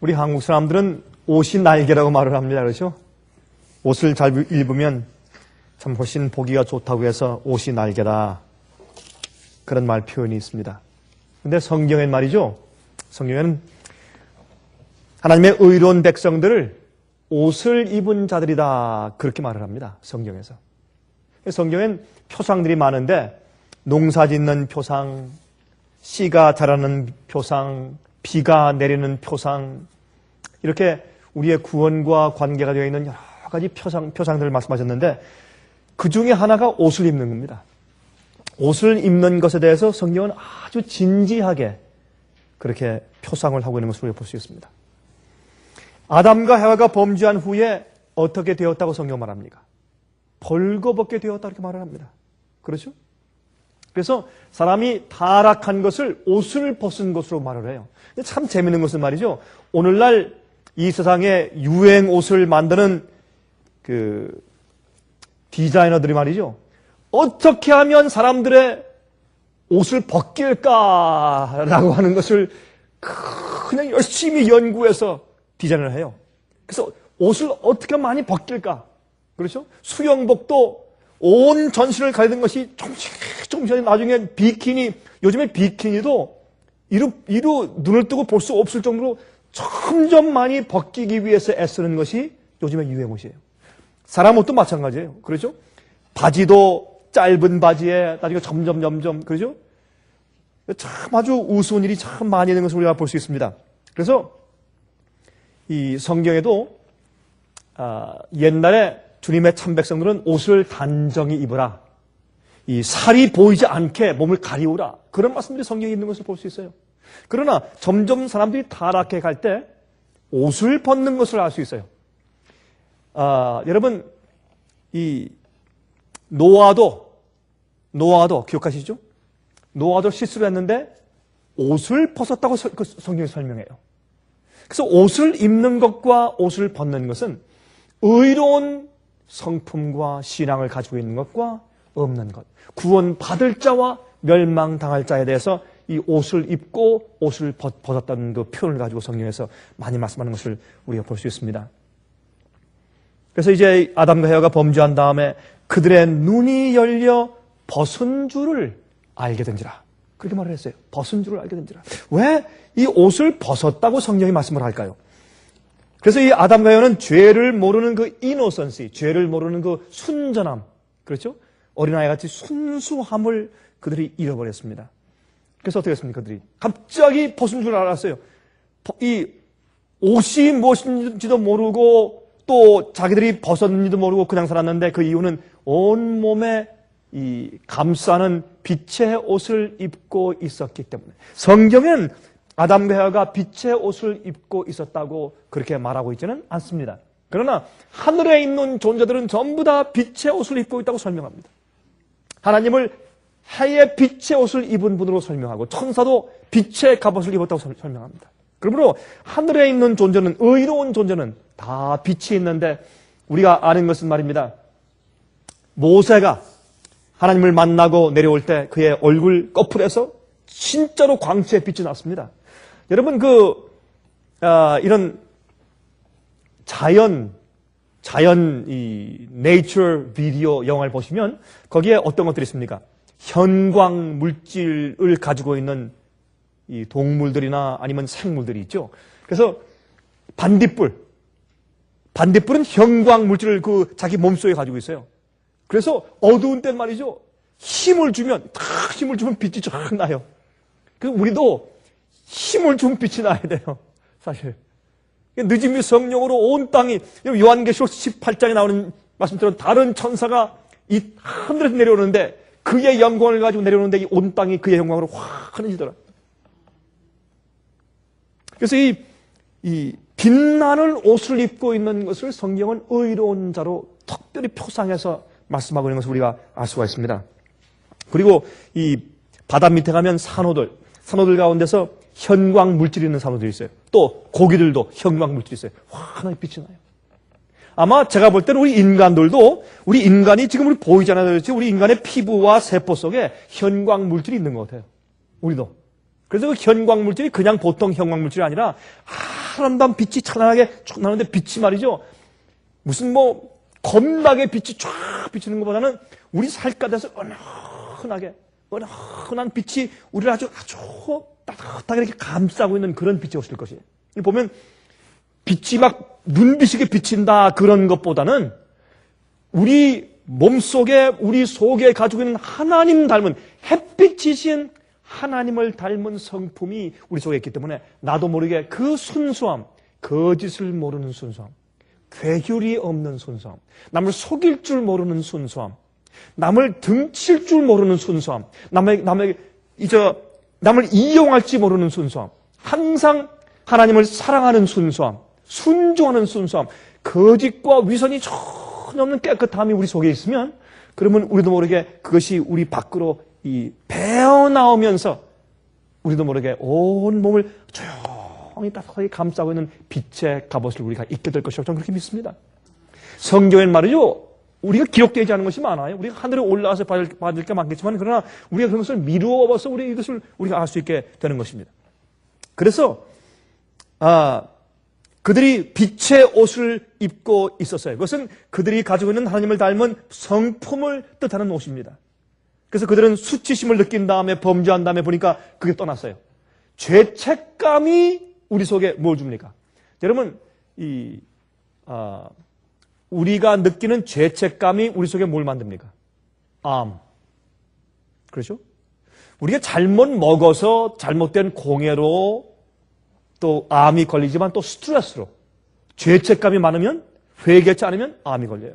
우리 한국 사람들은 옷이 날개라고 말을 합니다. 그렇죠? 옷을 잘 입으면 참 훨씬 보기가 좋다고 해서 옷이 날개다. 그런 말 표현이 있습니다. 근데 성경엔 말이죠. 성경에는 하나님의 의로운 백성들을 옷을 입은 자들이다. 그렇게 말을 합니다. 성경에서. 성경엔 표상들이 많은데 농사 짓는 표상, 씨가 자라는 표상, 비가 내리는 표상, 이렇게 우리의 구원과 관계가 되어 있는 여러 가지 표상들을 말씀하셨는데 그 중에 하나가 옷을 입는 겁니다. 옷을 입는 것에 대해서 성경은 아주 진지하게 그렇게 표상을 하고 있는 것을 우리가 볼 수 있습니다. 아담과 해와가 범죄한 후에 어떻게 되었다고 성경 말합니까? 벌거벗게 되었다 이렇게 말을 합니다. 그렇죠? 그래서 사람이 타락한 것을 옷을 벗은 것으로 말을 해요. 근데 참 재밌는 것은 말이죠. 오늘날 이 세상에 유행 옷을 만드는 그 디자이너들이 말이죠. 어떻게 하면 사람들의 옷을 벗길까라고 하는 것을 그냥 열심히 연구해서 디자인을 해요. 그래서 옷을 어떻게 많이 벗길까? 그렇죠? 수영복도 온 전신을 가리는 것이 조금씩 나중에 비키니, 요즘에 비키니도 이루 눈을 뜨고 볼 수 없을 정도로 점점 많이 벗기기 위해서 애쓰는 것이 요즘의 유행 옷이에요. 사람 옷도 마찬가지예요. 그렇죠? 바지도 짧은 바지에 나중에 점점 그렇죠? 참 아주 우스운 일이 참 많이 있는 것을 우리가 볼 수 있습니다. 그래서 이 성경에도 옛날에 주님의 참백성들은 옷을 단정히 입으라. 이 살이 보이지 않게 몸을 가리우라. 그런 말씀들이 성경에 있는 것을 볼 수 있어요. 그러나 점점 사람들이 타락해 갈 때 옷을 벗는 것을 알 수 있어요. 여러분 이 노아도 기억하시죠? 노아도 실수를 했는데 옷을 벗었다고 성경이 설명해요. 그래서 옷을 입는 것과 옷을 벗는 것은 의로운 성품과 신앙을 가지고 있는 것과 없는 것, 구원받을 자와 멸망당할 자에 대해서 이 옷을 입고 옷을 벗었다는 그 표현을 가지고 성경에서 많이 말씀하는 것을 우리가 볼 수 있습니다. 그래서 이제 아담과 해와가 범죄한 다음에 그들의 눈이 열려 벗은 줄을 알게 된지라. 그렇게 말을 했어요. 벗은 줄을 알게 된지라. 왜 이 옷을 벗었다고 성경이 말씀을 할까요? 그래서 이 아담과 해와는 죄를 모르는 그 이노선시, 죄를 모르는 그 순전함, 그렇죠? 어린아이 같이 순수함을 그들이 잃어버렸습니다. 그래서 어떻게 했습니까? 그들이 갑자기 벗은 줄 알았어요. 이 옷이 무엇인지도 모르고 또 자기들이 벗었는지도 모르고 그냥 살았는데 그 이유는 온몸에 이 감싸는 빛의 옷을 입고 있었기 때문에. 성경은 아담과 해와가 빛의 옷을 입고 있었다고 그렇게 말하고 있지는 않습니다. 그러나 하늘에 있는 존재들은 전부 다 빛의 옷을 입고 있다고 설명합니다. 하나님을 해의 빛의 옷을 입은 분으로 설명하고 천사도 빛의 갑옷을 입었다고 설명합니다. 그러므로 하늘에 있는 존재는, 의로운 존재는 다 빛이 있는데 우리가 아는 것은 말입니다. 모세가 하나님을 만나고 내려올 때 그의 얼굴 거풀에서 진짜로 광채의 빛이 났습니다. 여러분 이런 자연 이 네이처 비디오 영화를 보시면 거기에 어떤 것들이 있습니까? 현광 물질을 가지고 있는 이 동물들이나 아니면 생물들이 있죠. 그래서 반딧불은 현광 물질을 자기 몸속에 가지고 있어요. 그래서 어두운 때 말이죠. 힘을 주면 빛이 쫙 나요. 우리도 힘을 주면 빛이 나야 돼요. 사실. 늦음이 성령으로 온 땅이, 요한계시록 18장에 나오는 말씀처럼 다른 천사가 이 하늘에서 내려오는데 그의 영광을 가지고 내려오는데 이 온 땅이 그의 영광으로 확 환해지더라. 그래서 이 빛나는 옷을 입고 있는 것을 성경은 의로운 자로 특별히 표상해서 말씀하고 있는 것을 우리가 알 수가 있습니다. 그리고 이 바다 밑에 가면 산호들 가운데서 현광 물질이 있는 산호들이 있어요. 또 고기들도 현광 물질이 있어요. 환하게 빛이 나요. 아마 제가 볼 때는 우리 인간이 지금 우리 보이잖아요. 우리 인간의 피부와 세포 속에 현광 물질이 있는 것 같아요. 우리도. 그래서 그 현광 물질이 그냥 보통 현광 물질이 아니라 파란단 빛이 찬란하게 쫙 나는데 빛이 말이죠. 무슨 뭐 겁나게 빛이 쫙 비치는 것보다는 우리 살갗에서 은은한 빛이 우리를 아주 따뜻하게 이렇게 감싸고 있는 그런 빛이 없을 것이에요. 보면 빛이 막 눈비시게 비친다 그런 것보다는 우리 몸속에 우리 속에 가지고 있는 하나님 닮은 햇빛이신 하나님을 닮은 성품이 우리 속에 있기 때문에 나도 모르게 그 순수함, 거짓을 모르는 순수함, 괴귤이 없는 순수함, 남을 속일 줄 모르는 순수함, 남을 등칠 줄 모르는 순수함, 남을 이용할지 모르는 순수함, 항상 하나님을 사랑하는 순수함, 순종하는 순수함, 거짓과 위선이 전혀 없는 깨끗함이 우리 속에 있으면 그러면 우리도 모르게 그것이 우리 밖으로 배어나오면서 우리도 모르게 온 몸을 조용히 따뜻하게 감싸고 있는 빛의 갑옷을 우리가 입게 될 것이라고 저는 그렇게 믿습니다. 성경엔 말이죠. 우리가 기록되지 않은 것이 많아요. 우리가 하늘에 올라가서 받을 게 많겠지만 그러나 우리가 그런 것을 미루어봐서 이것을 우리가 알 수 있게 되는 것입니다. 그래서 그들이 빛의 옷을 입고 있었어요. 그것은 그들이 가지고 있는 하나님을 닮은 성품을 뜻하는 옷입니다. 그래서 그들은 수치심을 느낀 다음에 범죄한 다음에 보니까 그게 떠났어요. 죄책감이 우리 속에 뭘 줍니까? 여러분, 우리가 느끼는 죄책감이 우리 속에 뭘 만듭니까? 암. 그렇죠? 우리가 잘못 먹어서 잘못된 공해로 또 암이 걸리지만 또 스트레스로 죄책감이 많으면 회개치 않으면 암이 걸려요.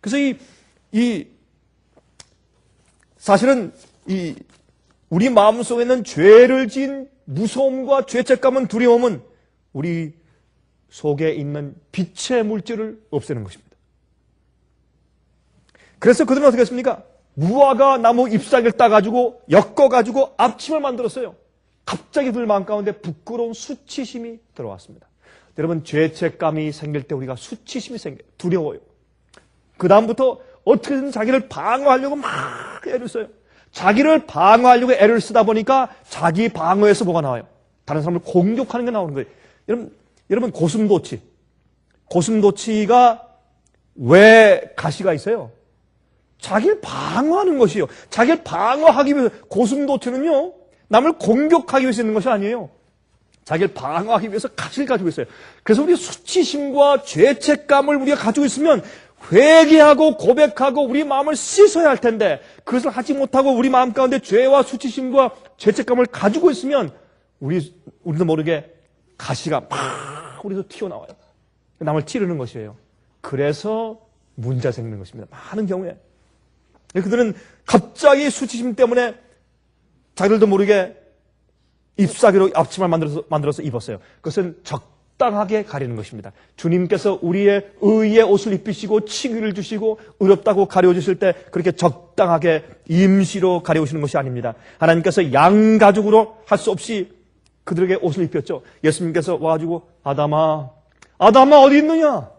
그래서 사실은 우리 마음속에 있는 죄를 지은 무서움과 죄책감은 두려움은 우리 속에 있는 빛의 물질을 없애는 것입니다. 그래서 그들은 어떻게 했습니까? 무화과 나무 잎사귀를 따가지고 엮어가지고 앞침을 만들었어요. 갑자기 그들 마음 가운데 부끄러운 수치심이 들어왔습니다. 여러분, 죄책감이 생길 때 우리가 수치심이 생겨요. 두려워요. 그 다음부터 어떻게든 자기를 방어하려고 막 애를 써요. 자기를 방어하려고 애를 쓰다 보니까 자기 방어에서 뭐가 나와요? 다른 사람을 공격하는 게 나오는 거예요. 여러분 고슴도치가 왜 가시가 있어요? 자기를 방어하는 것이에요. 자기를 방어하기 위해서 고슴도치는요, 남을 공격하기 위해서 있는 것이 아니에요. 자기를 방어하기 위해서 가시를 가지고 있어요. 그래서 우리 수치심과 죄책감을 우리가 가지고 있으면 회개하고 고백하고 우리 마음을 씻어야 할 텐데 그것을 하지 못하고 우리 마음 가운데 죄와 수치심과 죄책감을 가지고 있으면 우리도 모르게 가시가 막 우리도 튀어나와요. 남을 찌르는 것이에요. 그래서 문제가 생기는 것입니다. 많은 경우에. 그들은 갑자기 수치심 때문에 자기들도 모르게 잎사귀로 앞치마를 만들어서 입었어요. 그것은 적당하게 가리는 것입니다. 주님께서 우리의 의의 옷을 입히시고 칭의를 주시고 의롭다고 가려주실 때 그렇게 적당하게 임시로 가려우시는 것이 아닙니다. 하나님께서 양가죽으로 할 수 없이 그들에게 옷을 입혔죠. 예수님께서 와가지고 아담아 어디 있느냐?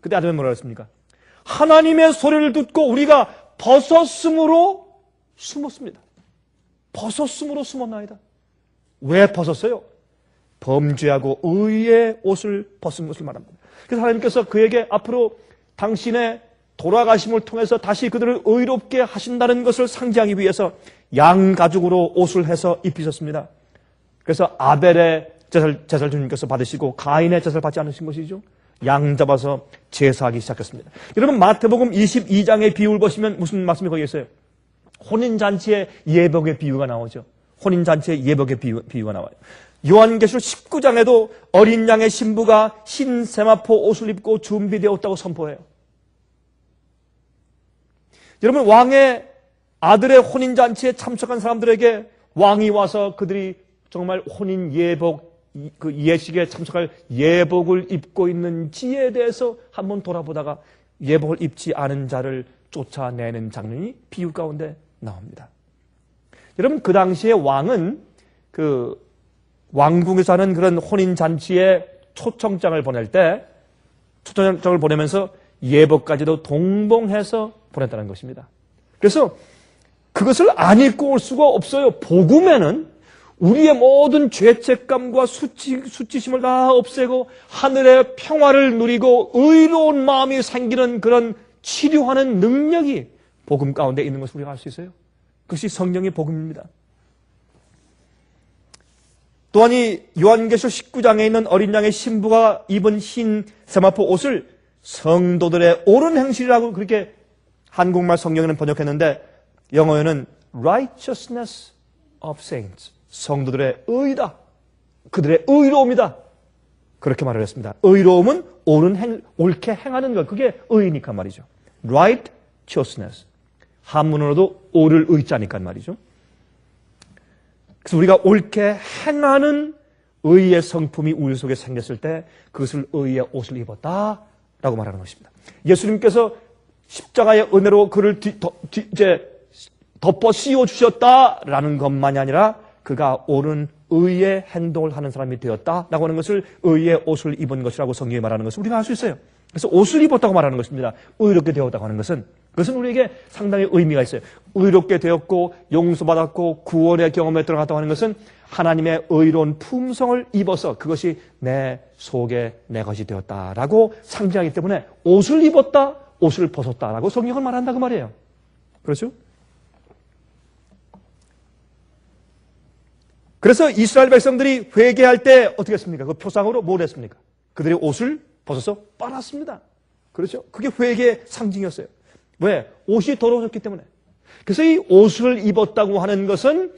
그때 아담이 뭐라 했습니까? 하나님의 소리를 듣고 우리가 벗었으므로 숨었습니다. 벗었으므로 숨었나이다. 왜 벗었어요? 범죄하고 의의 옷을 벗은 것을 말합니다. 그래서 하나님께서 그에게 앞으로 당신의 돌아가심을 통해서 다시 그들을 의롭게 하신다는 것을 상징하기 위해서 양가죽으로 옷을 해서 입히셨습니다. 그래서 아벨의 제사를 주님께서 받으시고 가인의 제사를 받지 않으신 것이죠. 양 잡아서 제사하기 시작했습니다. 여러분, 마태복음 22장의 비유를 보시면 무슨 말씀이 거기 있어요? 혼인잔치의 예복의 비유가 나오죠. 혼인잔치의 예복의 비유가 나와요. 요한계시록 19장에도 어린 양의 신부가 흰 세마포 옷을 입고 준비되었다고 선포해요. 여러분, 왕의 아들의 혼인잔치에 참석한 사람들에게 왕이 와서 그들이 정말 혼인 예복, 그 예식에 참석할 예복을 입고 있는지에 대해서 한번 돌아보다가 예복을 입지 않은 자를 쫓아내는 장면이 비유 가운데 나옵니다. 여러분, 그 당시에 왕은 그 왕궁에서 하는 그런 혼인잔치에 초청장을 보낼 때 초청장을 보내면서 예복까지도 동봉해서 보냈다는 것입니다. 그래서 그것을 안 입고 올 수가 없어요. 복음에는 우리의 모든 죄책감과 수치심을 다 없애고 하늘의 평화를 누리고 의로운 마음이 생기는 그런 치료하는 능력이 복음 가운데 있는 것을 우리가 알 수 있어요. 그것이 성령의 복음입니다. 또한 이 요한계시록 19장에 있는 어린 양의 신부가 입은 흰 세마포 옷을 성도들의 옳은 행실이라고 그렇게 한국말 성경에는 번역했는데 영어에는 righteousness of saints, 성도들의 의다, 그들의 의로움이다, 그렇게 말을 했습니다. 의로움은 옳게 행하는 것, 그게 의니까 말이죠. righteousness, 한문으로도 옳을 의자니까 말이죠. 그래서 우리가 옳게 행하는 의의 성품이 우리 속에 생겼을 때 그것을 의의 옷을 입었다라고 말하는 것입니다. 예수님께서 십자가의 은혜로 그를 덮어 씌워주셨다라는 것만이 아니라 그가 옳은 의의 행동을 하는 사람이 되었다라고 하는 것을 의의 옷을 입은 것이라고 성경이 말하는 것을 우리가 알 수 있어요. 그래서 옷을 입었다고 말하는 것입니다. 의롭게 되었다고 하는 것은 그것은 우리에게 상당히 의미가 있어요. 의롭게 되었고 용서받았고 구원의 경험에 들어갔다고 하는 것은 하나님의 의로운 품성을 입어서 그것이 내 속에 내 것이 되었다라고 상징하기 때문에 옷을 입었다, 옷을 벗었다라고 성경을 말한다 그 말이에요. 그렇죠? 그래서 이스라엘 백성들이 회개할 때 어떻게 했습니까? 그 표상으로 뭘 했습니까? 그들이 옷을 벗어서 빨았습니다. 그렇죠? 그게 회개의 상징이었어요. 왜? 옷이 더러워졌기 때문에. 그래서 이 옷을 입었다고 하는 것은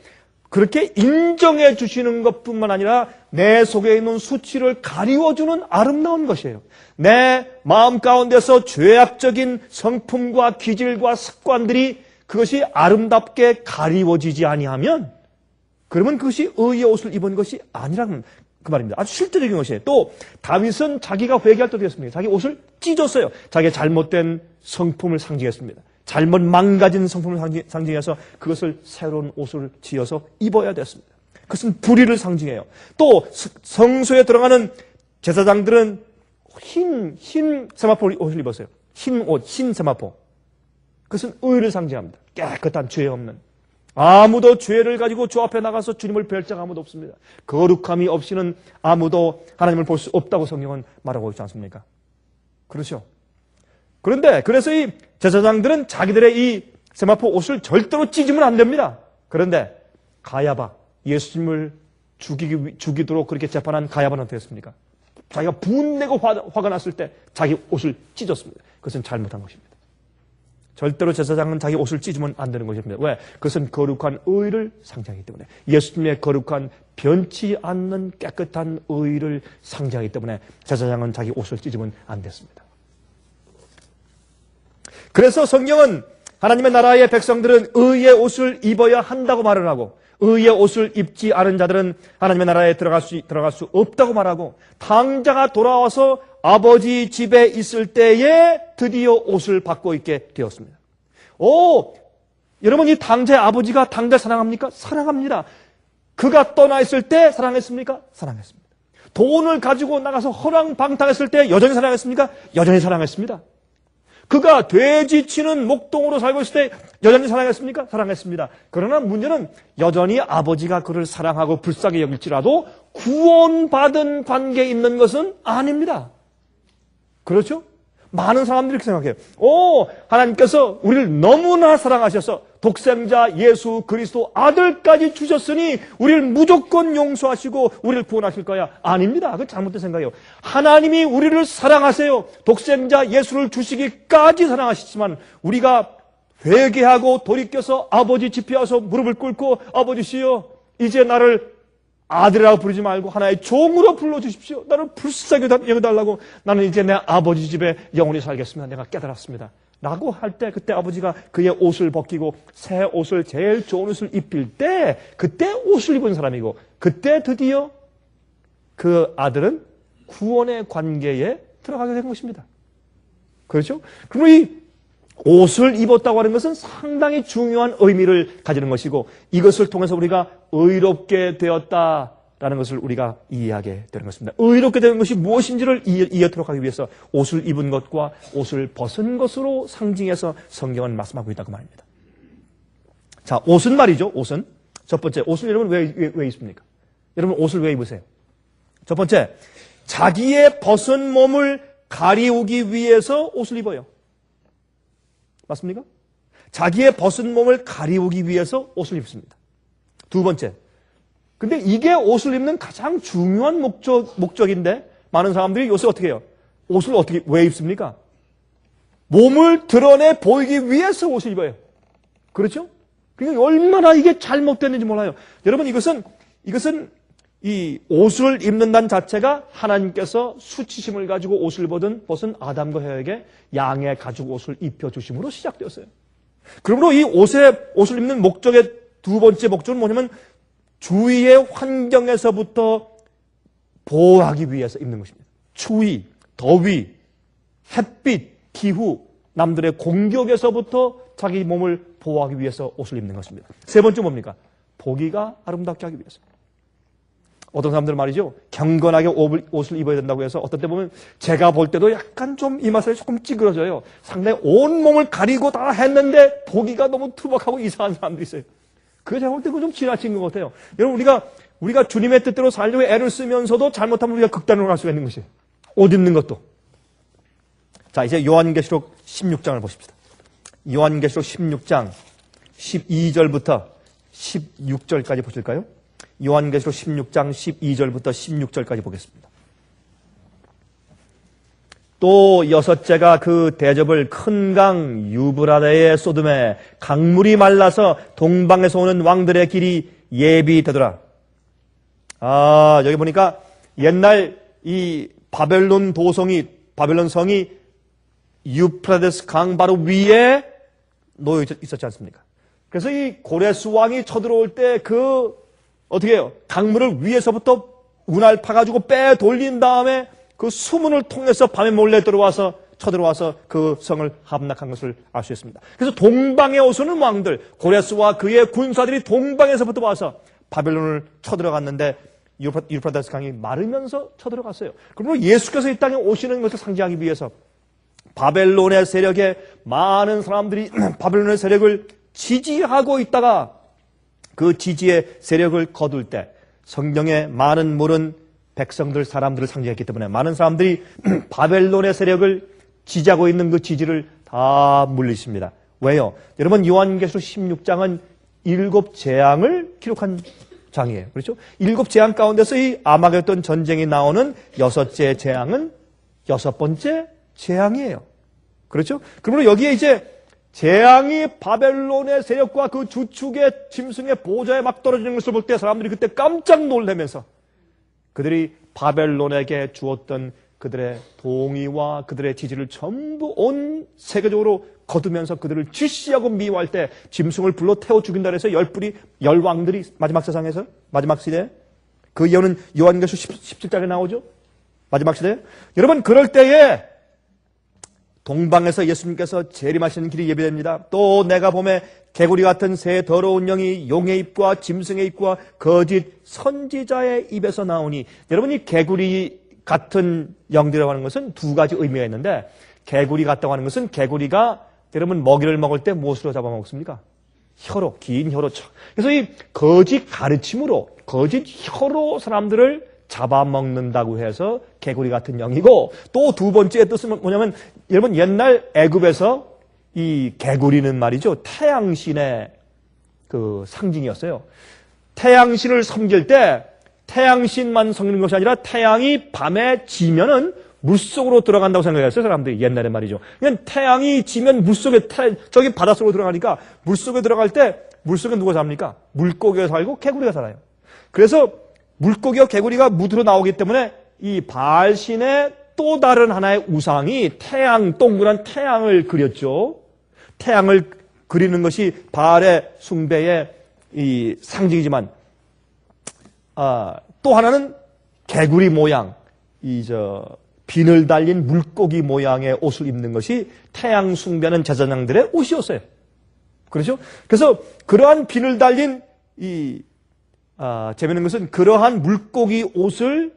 그렇게 인정해 주시는 것뿐만 아니라 내 속에 있는 수치를 가리워주는 아름다운 것이에요. 내 마음 가운데서 죄악적인 성품과 기질과 습관들이 그것이 아름답게 가리워지지 아니하면 그러면 그것이 의의 옷을 입은 것이 아니라는 그 말입니다. 아주 실제적인 것이에요. 또 다윗은 자기가 회개할 때 어떻게 했습니까? 자기 옷을 찢었어요. 자기의 잘못된 성품을 상징했습니다. 잘못 망가진 성품을 상징해서 그것을 새로운 옷을 지어서 입어야 됐습니다. 그것은 불의를 상징해요. 또 성소에 들어가는 제사장들은 흰 세마포 옷을 입었어요. 흰 옷, 흰 세마포. 그것은 의를 상징합니다. 깨끗한 죄 없는. 아무도 죄를 가지고 주 앞에 나가서 주님을 뵐 자가 아무도 없습니다. 거룩함이 없이는 아무도 하나님을 볼 수 없다고 성경은 말하고 있지 않습니까? 그렇죠? 그런데 그래서 이 제사장들은 자기들의 이 세마포 옷을 절대로 찢으면 안 됩니다. 그런데 가야바, 예수님을 죽이도록 그렇게 재판한 가야바는 어떻게 했습니까? 자기가 분내고 화가 났을 때 자기 옷을 찢었습니다. 그것은 잘못한 것입니다. 절대로 제사장은 자기 옷을 찢으면 안 되는 것입니다. 왜? 그것은 거룩한 의를 상징하기 때문에. 예수님의 거룩한 변치 않는 깨끗한 의를 상징하기 때문에 제사장은 자기 옷을 찢으면 안 됐습니다. 그래서 성경은 하나님의 나라의 백성들은 의의 옷을 입어야 한다고 말을 하고 의의 옷을 입지 않은 자들은 하나님의 나라에 들어갈 수 없다고 말하고 탕자가 돌아와서 아버지 집에 있을 때에 드디어 옷을 바꿔 입게 되었습니다. 여러분 이 탕자의 아버지가 탕자 사랑합니까? 사랑합니다. 그가 떠나 있을 때 사랑했습니까? 사랑했습니다. 돈을 가지고 나가서 허랑방탕했을 때 여전히 사랑했습니까? 여전히 사랑했습니다. 그가 돼지 치는 목동으로 살고 있을 때 여전히 사랑했습니까? 사랑했습니다. 그러나 문제는 여전히 아버지가 그를 사랑하고 불쌍히 여길지라도 구원받은 관계에 있는 것은 아닙니다. 그렇죠? 많은 사람들이 이렇게 생각해요. 하나님께서 우리를 너무나 사랑하셔서 독생자 예수 그리스도 아들까지 주셨으니 우리를 무조건 용서하시고 우리를 구원하실 거야. 아닙니다. 그건 잘못된 생각이에요. 하나님이 우리를 사랑하세요. 독생자 예수를 주시기까지 사랑하시지만 우리가 회개하고 돌이켜서 아버지 집에 와서 무릎을 꿇고 아버지시여 이제 나를 아들이라고 부르지 말고 하나의 종으로 불러주십시오. 나를 불쌍히 여겨달라고 나는 이제 내 아버지 집에 영원히 살겠습니다. 내가 깨달았습니다. 라고 할 때 그때 아버지가 그의 옷을 벗기고 새 옷을 제일 좋은 옷을 입힐 때 그때 옷을 입은 사람이고 그때 드디어 그 아들은 구원의 관계에 들어가게 된 것입니다. 그렇죠? 그럼 이 옷을 입었다고 하는 것은 상당히 중요한 의미를 가지는 것이고 이것을 통해서 우리가 의롭게 되었다라는 것을 우리가 이해하게 되는 것입니다. 의롭게 되는 것이 무엇인지를 이해하도록 하기 위해서 옷을 입은 것과 옷을 벗은 것으로 상징해서 성경은 말씀하고 있다고 말입니다. 자, 옷은 말이죠. 옷은 첫 번째, 옷을 여러분 왜 입습니까? 여러분 옷을 왜 입으세요? 첫 번째, 자기의 벗은 몸을 가리우기 위해서 옷을 입어요. 맞습니까? 자기의 벗은 몸을 가리우기 위해서 옷을 입습니다. 두 번째, 근데 이게 옷을 입는 가장 중요한 목적인데 많은 사람들이 요새 어떻게 해요? 옷을 왜 입습니까? 몸을 드러내 보이기 위해서 옷을 입어요. 그렇죠? 그러니까 얼마나 이게 잘못됐는지 몰라요. 여러분 이것은 이 옷을 입는다는 자체가 하나님께서 수치심을 가지고 옷을 벗은 아담과 하와에게 양의 가죽 옷을 입혀주심으로 시작되었어요. 그러므로 이 옷을 입는 목적의 두 번째 목적은 뭐냐면 주위의 환경에서부터 보호하기 위해서 입는 것입니다. 추위, 더위, 햇빛, 기후, 남들의 공격에서부터 자기 몸을 보호하기 위해서 옷을 입는 것입니다. 세 번째 뭡니까? 보기가 아름답게 하기 위해서. 어떤 사람들은 말이죠. 경건하게 옷을 입어야 된다고 해서 어떤 때 보면 제가 볼 때도 약간 좀 이마살이 조금 찌그러져요. 상당히 온몸을 가리고 다 했는데 보기가 너무 투박하고 이상한 사람들이 있어요. 그게 제가 볼 때 좀 지나친 것 같아요. 여러분 우리가 주님의 뜻대로 살려고 애를 쓰면서도 잘못하면 우리가 극단으로 갈 수가 있는 것이에요. 옷 입는 것도. 자, 이제 요한계시록 16장을 보십시다. 요한계시록 16장 12절부터 16절까지 보실까요? 요한계시록 16장 12절부터 16절까지 보겠습니다. 또 여섯째가 그 대접을 큰 강 유브라데에 쏟음에 강물이 말라서 동방에서 오는 왕들의 길이 예비되더라. 여기 보니까 옛날 이 바벨론 성이 유프라데스 강 바로 위에 놓여 있었지 않습니까? 그래서 이 고레스 왕이 쳐들어올 때 어떻게 해요? 강물을 위에서부터 운할 파가지고 빼 돌린 다음에 그 수문을 통해서 밤에 몰래 쳐들어와서 그 성을 함락한 것을 알 수 있습니다. 그래서 동방에 오서는 왕들, 고레스와 그의 군사들이 동방에서부터 와서 바벨론을 쳐들어갔는데 유프라데스 강이 마르면서 쳐들어갔어요. 그러므로 예수께서 이 땅에 오시는 것을 상징하기 위해서 바벨론의 세력에 많은 사람들이 바벨론의 세력을 지지하고 있다가 그 지지의 세력을 거둘 때 성경에 많은 물은 백성들, 사람들을 상징했기 때문에 많은 사람들이 바벨론의 세력을 지지하고 있는 그 지지를 다 물리십니다. 왜요? 여러분 요한계시록 16장은 7 재앙을 기록한 장이에요. 그렇죠? 7 재앙 가운데서 이 아마겟돈 전쟁이 나오는 6째 재앙은 6번째 재앙이에요. 그렇죠? 그러므로 여기에 이제 재앙이 바벨론의 세력과 그 주축의 짐승의 보좌에 막 떨어지는 것을 볼 때 사람들이 그때 깜짝 놀라면서 그들이 바벨론에게 주었던 그들의 동의와 그들의 지지를 전부 온 세계적으로 거두면서 그들을 질시하고 미워할 때 짐승을 불러 태워 죽인다 해서 열 왕들이 마지막 세상에서 마지막 시대에 그 예언은 요한계시록 17장에 나오죠. 마지막 시대에 여러분 그럴 때에 동방에서 예수님께서 재림하시는 길이 예비됩니다. 또 내가 봄에 개구리 같은 새 더러운 영이 용의 입과 짐승의 입과 거짓 선지자의 입에서 나오니 여러분 이 개구리 같은 영들이라고 하는 것은 두 가지 의미가 있는데 개구리 같다고 하는 것은 개구리가 여러분 먹이를 먹을 때 무엇으로 잡아먹습니까? 혀로, 긴 혀로. 그래서 이 거짓 가르침으로 거짓 혀로 사람들을 잡아먹는다고 해서 개구리 같은 영이고 또 두 번째 뜻은 뭐냐면 여러분 옛날 애굽에서 이 개구리는 말이죠. 태양신의 그 상징이었어요. 태양신을 섬길 때 태양신만 섬기는 것이 아니라 태양이 밤에 지면은 물속으로 들어간다고 생각했어요. 사람들이 옛날에 말이죠. 그냥 태양이 지면 물속에 저기 바닷속으로 들어가니까 물속에 들어갈 때 물속에 누가 삽니까? 물고기가 살고 개구리가 살아요. 그래서 물고기와 개구리가 무드로 나오기 때문에 이 바알신의 또 다른 하나의 우상이 동그란 태양을 그렸죠. 태양을 그리는 것이 바알의 숭배의 이 상징이지만, 또 하나는 개구리 모양, 비늘 달린 물고기 모양의 옷을 입는 것이 태양 숭배하는 제사장들의 옷이었어요. 그렇죠? 그래서 그러한 비늘 달린 재미있는 것은 그러한 물고기 옷을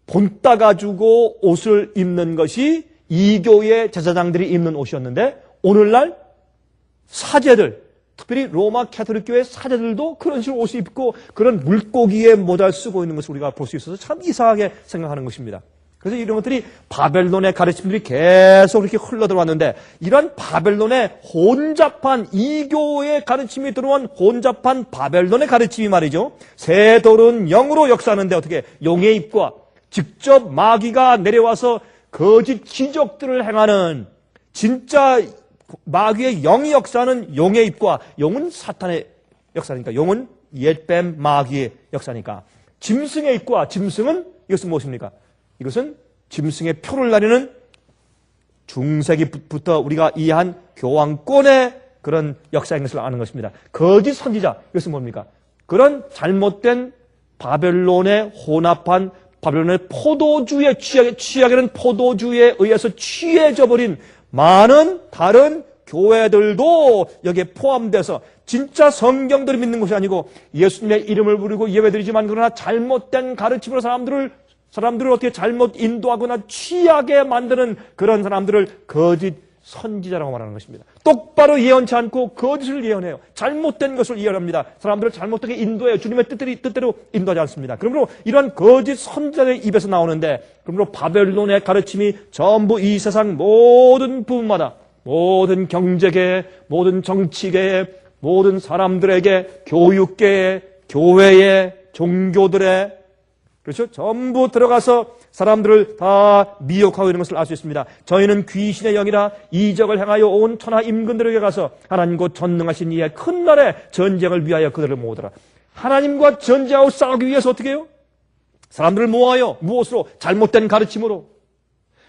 본따 가지고 옷을 입는 것이 이교의 제사장들이 입는 옷이었는데 오늘날 사제들, 특별히 로마 캐톨릭 교회 사제들도 그런 식으로 옷을 입고 그런 물고기의 모자를 쓰고 있는 것을 우리가 볼 수 있어서 참 이상하게 생각하는 것입니다. 그래서 이런 것들이 바벨론의 가르침들이 계속 이렇게 흘러들어왔는데 이런 바벨론의 혼잡한 이교의 가르침이 들어온 혼잡한 바벨론의 가르침이 말이죠. 새 돌은 영으로 역사하는데 어떻게 용의 입과 직접 마귀가 내려와서 거짓 기적들을 행하는 진짜 마귀의 영이 역사하는 용의 입과 용은 사탄의 역사니까 용은 옛뱀 마귀의 역사니까 짐승의 입과 짐승은 이것은 무엇입니까? 이것은 짐승의 표를 나르는 중세기부터 우리가 이해한 교황권의 그런 역사인 것을 아는 것입니다. 거짓 선지자, 이것은 뭡니까? 그런 잘못된 바벨론의 혼합한 바벨론의 포도주에 취하게는 포도주에 의해서 취해져 버린 많은 다른 교회들도 여기에 포함돼서 진짜 성경들을 믿는 것이 아니고 예수님의 이름을 부르고 예배드리지만 그러나 잘못된 가르침으로 사람들을 어떻게 잘못 인도하거나 취하게 만드는 그런 사람들을 거짓 선지자라고 말하는 것입니다. 똑바로 예언치 않고 거짓을 예언해요. 잘못된 것을 예언합니다. 사람들을 잘못되게 인도해요. 주님의 뜻대로 인도하지 않습니다. 그러므로 이런 거짓 선지자의 입에서 나오는데 그러므로 바벨론의 가르침이 전부 이 세상 모든 부분마다 모든 경제계, 모든 정치계에, 모든 사람들에게, 교육계에, 교회에, 종교들에 그렇죠? 전부 들어가서 사람들을 다 미혹하고 있는 것을 알 수 있습니다. 저희는 귀신의 영이라 이적을 행하여 온 천하 임금들에게 가서 하나님 곧 전능하신 이의 큰 날에 전쟁을 위하여 그들을 모으더라. 하나님과 전쟁하고 싸우기 위해서 어떻게 해요? 사람들을 모아요. 무엇으로? 잘못된 가르침으로.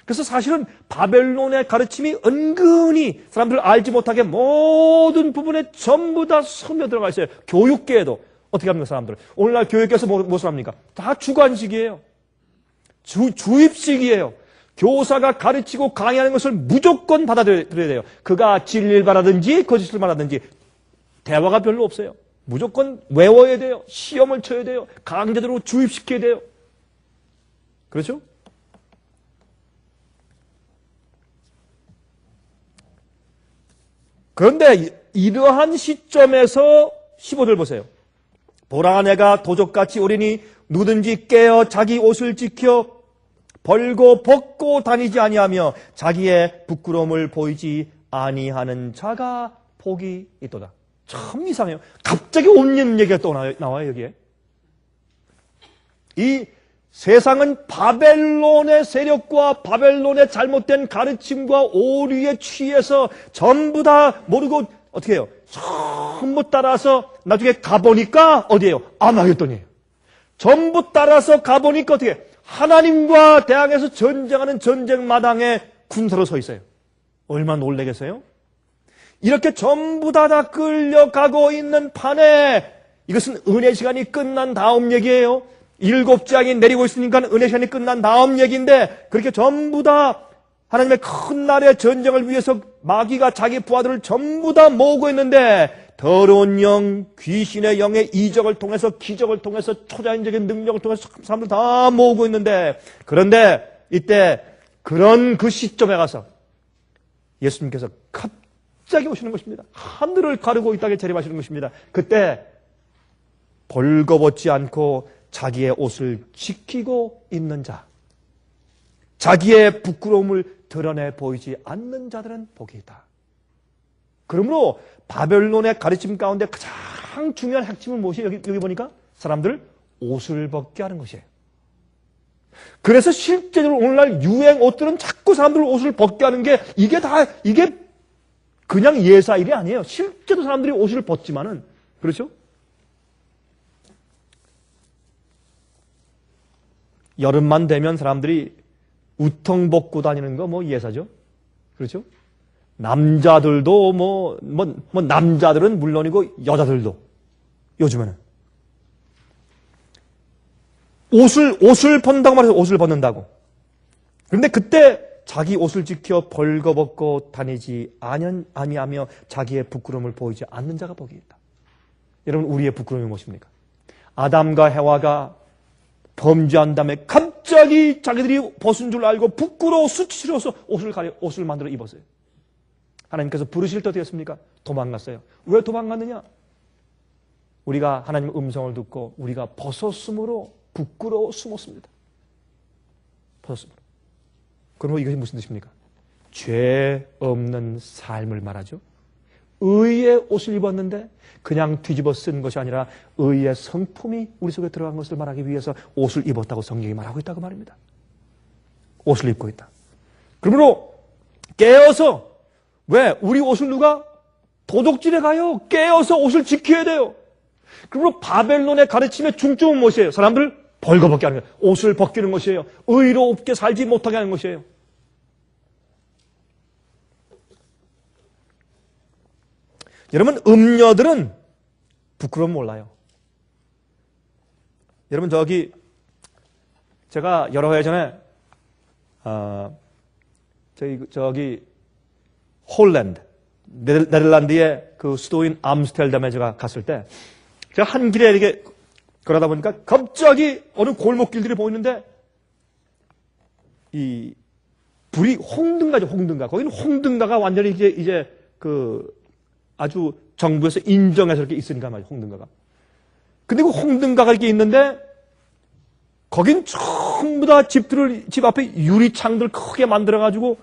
그래서 사실은 바벨론의 가르침이 은근히 사람들을 알지 못하게 모든 부분에 전부 다 스며들어가 있어요. 교육계에도. 어떻게 합니까, 사람들? 오늘날 교육에서 무엇을 합니까? 다 주관식이에요. 주입식이에요. 교사가 가르치고 강의하는 것을 무조건 받아들여야 돼요. 그가 진리를 말하든지 거짓을 말하든지 대화가 별로 없어요. 무조건 외워야 돼요. 시험을 쳐야 돼요. 강제적으로 주입시켜야 돼요. 그렇죠? 그런데 이러한 시점에서 15절 보세요. 보라 내가 도적같이 오리니 누든지 깨어 자기 옷을 지켜 벌고 벗고 다니지 아니하며 자기의 부끄러움을 보이지 아니하는 자가 복이 있도다. 참 이상해요. 갑자기 옷 입는 얘기가 또 나와요 여기에. 이 세상은 바벨론의 세력과 바벨론의 잘못된 가르침과 오류에 취해서 전부 다 모르고 어떻게 해요? 전부 따라서 나중에 가보니까 어디예요? 아마겟돈이에요. 전부 따라서 가보니까 어떻게 하나님과 대항해서 전쟁하는 전쟁 마당에 군사로 서 있어요. 얼마나 놀라겠어요? 이렇게 전부 다 끌려가고 있는 판에 이것은 은혜 시간이 끝난 다음 얘기예요. 7장이 내리고 있으니까 은혜 시간이 끝난 다음 얘기인데 그렇게 전부 다 하나님의 큰 날의 전쟁을 위해서 마귀가 자기 부하들을 전부 다 모으고 있는데 더러운 영, 귀신의 영의 이적을 통해서 기적을 통해서 초자연적인 능력을 통해서 사람들 다 모으고 있는데 그런데 이때 그런 그 시점에 가서 예수님께서 갑자기 오시는 것입니다. 하늘을 가르고 이 땅에 재림하시는 것입니다. 그때 벌거벗지 않고 자기의 옷을 지키고 있는 자, 자기의 부끄러움을 드러내 보이지 않는 자들은 복이 있다. 그러므로 바벨론의 가르침 가운데 가장 중요한 핵심은 무엇이에요? 여기 보니까 사람들 옷을 벗게 하는 것이에요. 그래서 실제로 오늘날 유행 옷들은 자꾸 사람들 옷을 벗게 하는 게 이게 그냥 예사일이 아니에요. 실제로 사람들이 옷을 벗지만은 그렇죠? 여름만 되면 사람들이 우통 벗고 다니는 거 뭐 예사죠. 그렇죠? 남자들도 남자들은 물론이고 여자들도 요즘에는 옷을 벗는다고 말해서 옷을 벗는다고. 그런데 그때 자기 옷을 지켜 벌거벗고 다니지 아니하며 자기의 부끄러움을 보이지 않는 자가 복이 있다. 여러분 우리의 부끄러움이 무엇입니까? 아담과 해와가 범죄한 다음에 갑자기 자기들이 벗은 줄 알고 부끄러워 수치스러워서 옷을 만들어 입었어요. 하나님께서 부르실 때 어떻게 했습니까? 도망갔어요. 왜 도망갔느냐? 우리가 하나님의 음성을 듣고 우리가 벗었으므로 부끄러워 숨었습니다. 벗었으므로. 그럼 이것이 무슨 뜻입니까? 죄 없는 삶을 말하죠. 의의 옷을 입었는데 그냥 뒤집어 쓴 것이 아니라 의의 성품이 우리 속에 들어간 것을 말하기 위해서 옷을 입었다고 성경이 말하고 있다고 말입니다. 옷을 입고 있다. 그러므로 깨어서, 왜? 우리 옷을 누가 도둑질해 가요? 깨어서 옷을 지켜야 돼요. 그러므로 바벨론의 가르침의 중점은 무엇이에요? 사람들을 벌거벗게 하는 거예요. 옷을 벗기는 것이에요. 의롭게 살지 못하게 하는 것이에요. 여러분, 음녀들은 부끄러움 몰라요. 여러분, 제가 여러 해 전에, 홀랜드, 네덜란드의 그 수도인 암스테르담에 제가 갔을 때, 제가 한 길에 이렇게 걸어다 보니까 갑자기 어느 골목길들이 보이는데, 이, 불이 홍등가죠, 홍등가. 거기는 홍등가가 완전히 이제 아주 정부에서 인정해서 이렇게 있으니까 말이죠, 홍등가가. 근데 그 홍등가가 이렇게 있는데, 거긴 전부 다 집 앞에 유리창들 크게 만들어가지고,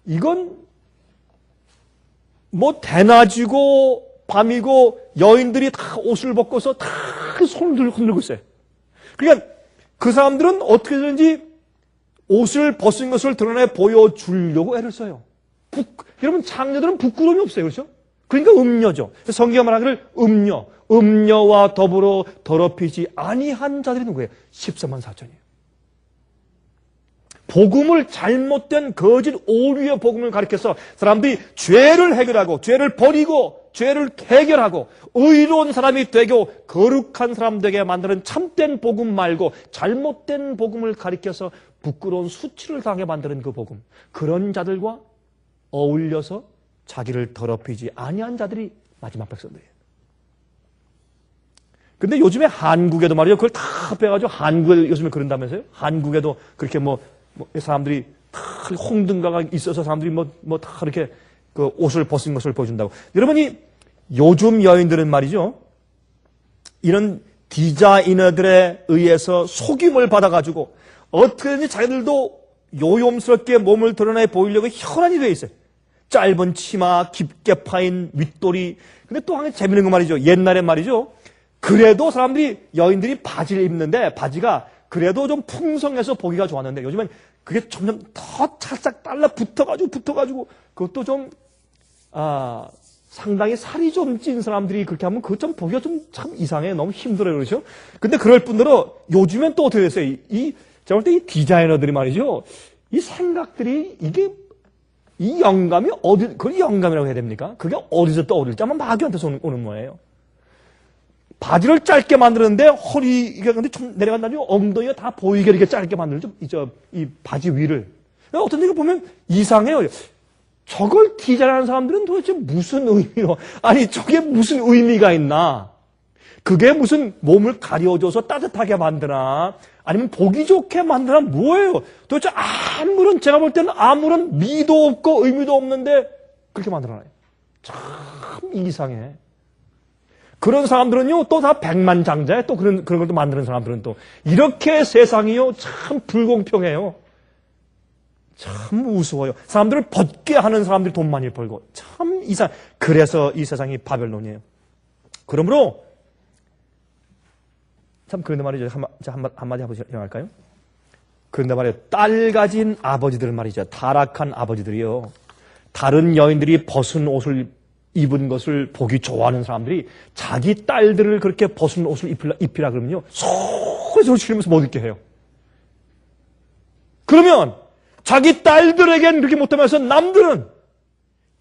이건 뭐 대낮이고 밤이고 여인들이 다 옷을 벗고서 다 손을 흔들고 있어요. 그러니까 그 사람들은 어떻게든지 옷을 벗은 것을 드러내 보여주려고 애를 써요. 여러분, 장녀들은 부끄러움이 없어요. 그렇죠? 그러니까 음녀죠. 성경이 말하기를 음녀와 더불어 더럽히지 아니한 자들이 누구예요? 14만 4천이에요. 복음을 잘못된 거짓 오류의 복음을 가리켜서 사람들이 죄를 해결하고 죄를 버리고 죄를 해결하고 의로운 사람이 되고 거룩한 사람 되게 만드는 참된 복음 말고 잘못된 복음을 가리켜서 부끄러운 수치를 당해 만드는 그 복음, 그런 자들과 어울려서 자기를 더럽히지 아니한 자들이 마지막 백성들이에요. 근데 요즘에 한국에도 말이죠, 그걸 다 빼가지고 한국에 요즘에 그런다면서요? 한국에도 그렇게 사람들이 다 홍등가가 있어서 사람들이 다 이렇게 그 옷을 벗은 것을 보여준다고. 여러분이 요즘 여인들은 말이죠, 이런 디자이너들에 의해서 속임을 받아가지고 어떻게든지 자기들도 요염스럽게 몸을 드러내 보이려고 혈안이 되어 있어요. 짧은 치마, 깊게 파인 윗도리. 근데 또 하나 재밌는 거 말이죠. 옛날에 말이죠, 그래도 여인들이 바지를 입는데 바지가 그래도 좀 풍성해서 보기가 좋았는데 요즘엔 그게 점점 더 살짝 붙어가지고 그것도 좀 상당히 살이 좀 찐 사람들이 그렇게 하면 그것 좀 보기가 좀 참 이상해. 너무 힘들어요. 그렇죠? 근데 그럴 뿐더러 요즘엔 또 어떻게 됐어요? 제가 볼 때 이 디자이너들이 말이죠, 이 생각들이 이 영감이 그걸 영감이라고 해야 됩니까? 그게 어디서 떠오를지 아마 마귀한테서 오는 거예요. 바지를 짧게 만드는데 허리가 근데 좀 내려간다니 엉덩이가 다 보이게 이렇게 짧게 만들죠. 이 바지 위를. 어떤 데가 보면 이상해요. 저걸 디자인하는 사람들은 도대체 무슨 의미로, 아니 저게 무슨 의미가 있나? 그게 무슨 몸을 가려줘서 따뜻하게 만드나? 아니면 보기 좋게 만드나? 뭐예요? 도대체 제가 볼 때는 아무런 미도 없고 의미도 없는데 그렇게 만들어놔요. 참 이상해. 그런 사람들은요, 또 다 백만장자에 또 그런 걸 또 만드는 사람들은 또. 이렇게 세상이요, 참 불공평해요. 참 우스워요. 사람들을 벗게 하는 사람들이 돈 많이 벌고. 참 그래서 이 세상이 바벨론이에요. 그러므로, 참 그런데 말이죠. 한마디 할까요? 그런데 말이에요. 딸 가진 아버지들 말이죠. 타락한 아버지들이요. 다른 여인들이 벗은 옷을 입은 것을 보기 좋아하는 사람들이 자기 딸들을 그렇게 벗은 옷을 입히라 그러면요, 소리 지르면서 못 입게 해요. 그러면 자기 딸들에겐 그렇게 못하면서 남들은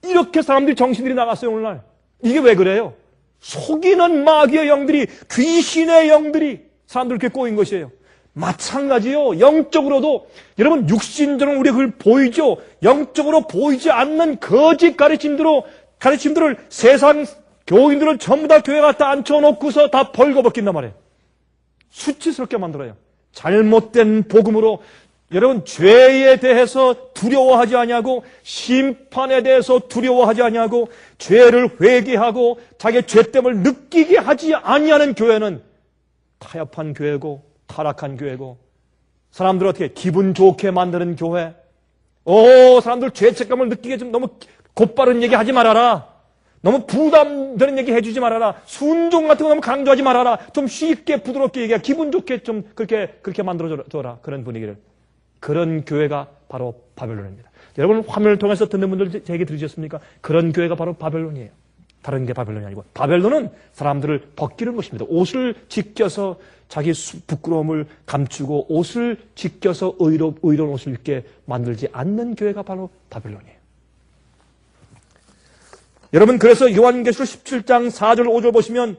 이렇게 사람들이 정신들이 나갔어요. 오늘날 이게 왜 그래요? 속이는 마귀의 영들이, 귀신의 영들이 사람들 이렇게 꼬인 것이에요. 마찬가지요. 영적으로도 여러분, 육신적으로 우리가 그걸 보이죠. 영적으로 보이지 않는 거짓 가르침들을 세상 교인들을 전부 다 교회 갖다 앉혀놓고서 다 벌거벗긴단 말이에요. 수치스럽게 만들어요. 잘못된 복음으로 여러분, 죄에 대해서 두려워하지 아니하고 심판에 대해서 두려워하지 아니하고 죄를 회개하고 자기의 죄됨을 느끼게 하지 아니하는 교회는 타협한 교회고 타락한 교회고, 사람들을 어떻게 기분 좋게 만드는 교회, 사람들 죄책감을 느끼게 좀 너무 곧바른 얘기 하지 말아라, 너무 부담되는 얘기 해주지 말아라, 순종 같은 거 너무 강조하지 말아라, 좀 쉽게 부드럽게 얘기해, 기분 좋게 좀 그렇게 만들어줘라. 그런 분위기를. 그런 교회가 바로 바벨론입니다. 여러분, 화면을 통해서 듣는 분들 제 얘기 들으셨습니까? 그런 교회가 바로 바벨론이에요. 다른 게 바벨론이 아니고, 바벨론은 사람들을 벗기는 것입니다. 옷을 지켜서 자기 부끄러움을 감추고 옷을 지켜서 의로운 옷을 입게 만들지 않는 교회가 바로 바벨론이에요. 여러분, 그래서 요한계시록 17장 4절 5절 보시면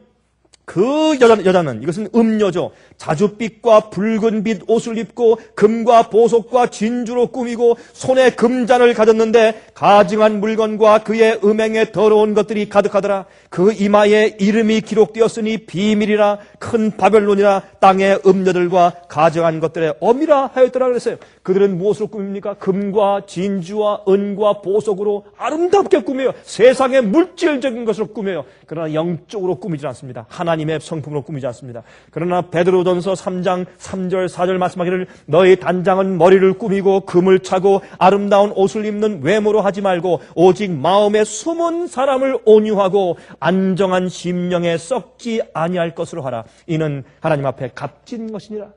그 여자는, 이것은 음녀죠. 자줏빛과 붉은 빛 옷을 입고 금과 보석과 진주로 꾸미고 손에 금잔을 가졌는데 가증한 물건과 그의 음행에 더러운 것들이 가득하더라. 그 이마에 이름이 기록되었으니 비밀이라 큰 바벨론이라 땅의 음녀들과 가증한 것들의 어미라 하였더라 그랬어요. 그들은 무엇으로 꾸밉니까? 금과 진주와 은과 보석으로 아름답게 꾸며요. 세상의 물질적인 것으로 꾸며요. 그러나 영적으로 꾸미지 않습니다. 하나님의 성품으로 꾸미지 않습니다. 그러나 베드로전서 3장 3절 4절 말씀하기를 너희 단장은 머리를 꾸미고 금을 차고 아름다운 옷을 입는 외모로 하지 말고 오직 마음에 숨은 사람을 온유하고 안정한 심령에 썩지 아니할 것으로 하라. 이는 하나님 앞에 값진 것이니라.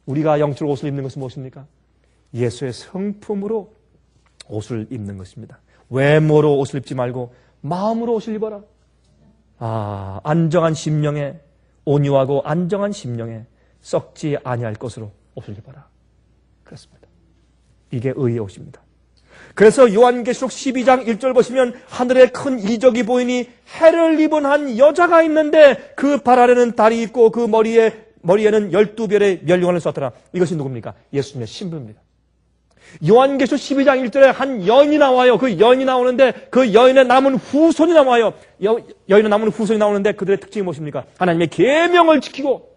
우리가 영적으로 옷을 입는 것은 무엇입니까? 예수의 성품으로 옷을 입는 것입니다. 외모로 옷을 입지 말고 마음으로 옷을 입어라. 안정한 심령에, 온유하고 안정한 심령에 썩지 아니할 것으로 옷을 입어라. 그렇습니다. 이게 의의 옷입니다. 그래서 요한계시록 12장 1절 보시면 하늘에 큰 이적이 보이니 해를 입은 한 여자가 있는데 그 발 아래는 달이 있고 그 머리에는 12별의 멸류관을 쏘았더라. 이것이 누굽니까? 예수님의 신부입니다. 요한계시록 12장 1절에 한 여인이 나와요. 그 여인이 나오는데 그 여인의 남은 후손이 나와요. 여인의 남은 후손이 나오는데 그들의 특징이 무엇입니까? 하나님의 계명을 지키고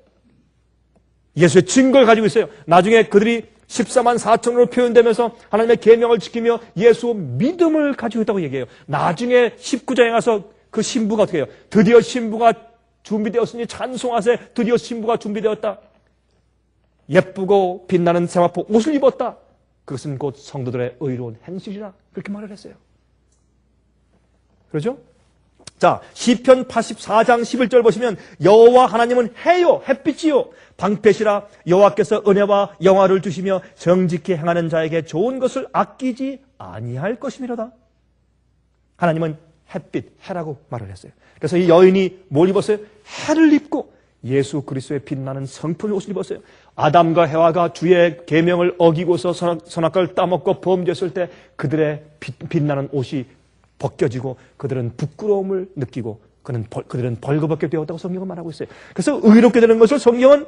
예수의 증거를 가지고 있어요. 나중에 그들이 14만 4천으로 표현되면서 하나님의 계명을 지키며 예수 믿음을 가지고 있다고 얘기해요. 나중에 19장에 가서 그 신부가 어떻게 해요? 드디어 신부가 준비되었으니 찬송하세. 드디어 신부가 준비되었다. 예쁘고 빛나는 세마포 옷을 입었다. 그것은 곧 성도들의 의로운 행실이라 그렇게 말을 했어요. 그렇죠? 자, 시편 84장 11절 보시면 여호와 하나님은 해요, 햇빛이요, 방패시라. 여호와께서 은혜와 영화를 주시며 정직히 행하는 자에게 좋은 것을 아끼지 아니할 것이미로다. 하나님은 햇빛, 해라고 말을 했어요. 그래서 이 여인이 뭘 입었어요? 해를 입고 예수 그리스도의 빛나는 성품의 옷을 입었어요. 아담과 해와가 주의 계명을 어기고서 선악과를 따먹고 범죄했을 때 그들의 빛나는 옷이 벗겨지고 그들은 부끄러움을 느끼고 그들은 벌거벗게 되었다고 성경은 말하고 있어요. 그래서 의롭게 되는 것을 성경은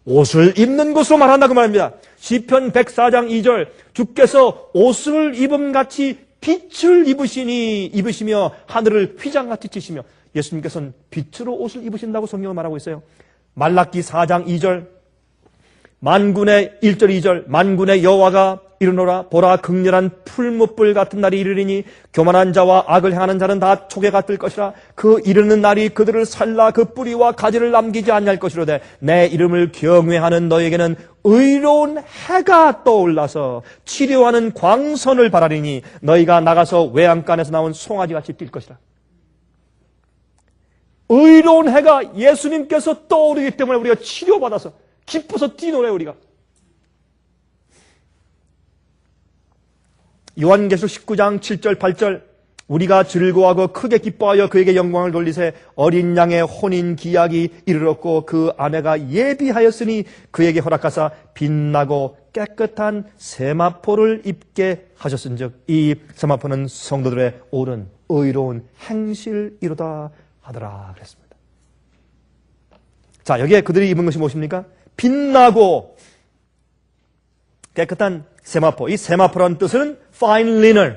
옷을 입는 것으로 말한다 그 말입니다. 시편 104장 2절 주께서 옷을 입음같이 빛을 입으시며 하늘을 휘장같이 찌시며 예수님께서는 빛으로 옷을 입으신다고 성경은 말하고 있어요. 말라기 4장 2절 만군의 1절 2절 만군의 여호와가 이르노라 보라 극렬한 풀무불 같은 날이 이르리니 교만한 자와 악을 행하는 자는 다 초계가 뜰 것이라. 그 이르는 날이 그들을 살라 그 뿌리와 가지를 남기지 아니할 것이로되 내 이름을 경외하는 너에게는 의로운 해가 떠올라서 치료하는 광선을 바라리니 너희가 나가서 외양간에서 나온 송아지같이 뛸 것이라. 의로운 해가 예수님께서 떠오르기 때문에 우리가 치료받아서 기뻐서 뛰노래요. 우리가 요한계시록 19장 7절 8절 우리가 즐거워하고 크게 기뻐하여 그에게 영광을 돌리세 어린 양의 혼인 기약이 이르렀고 그 아내가 예비하였으니 그에게 허락하사 빛나고 깨끗한 세마포를 입게 하셨은즉 이 세마포는 성도들의 옳은 의로운 행실이로다 하더라 그랬습니다. 자, 여기에 그들이 입은 것이 무엇입니까? 빛나고 깨끗한 세마포. 이 세마포라는 뜻은 fine linen.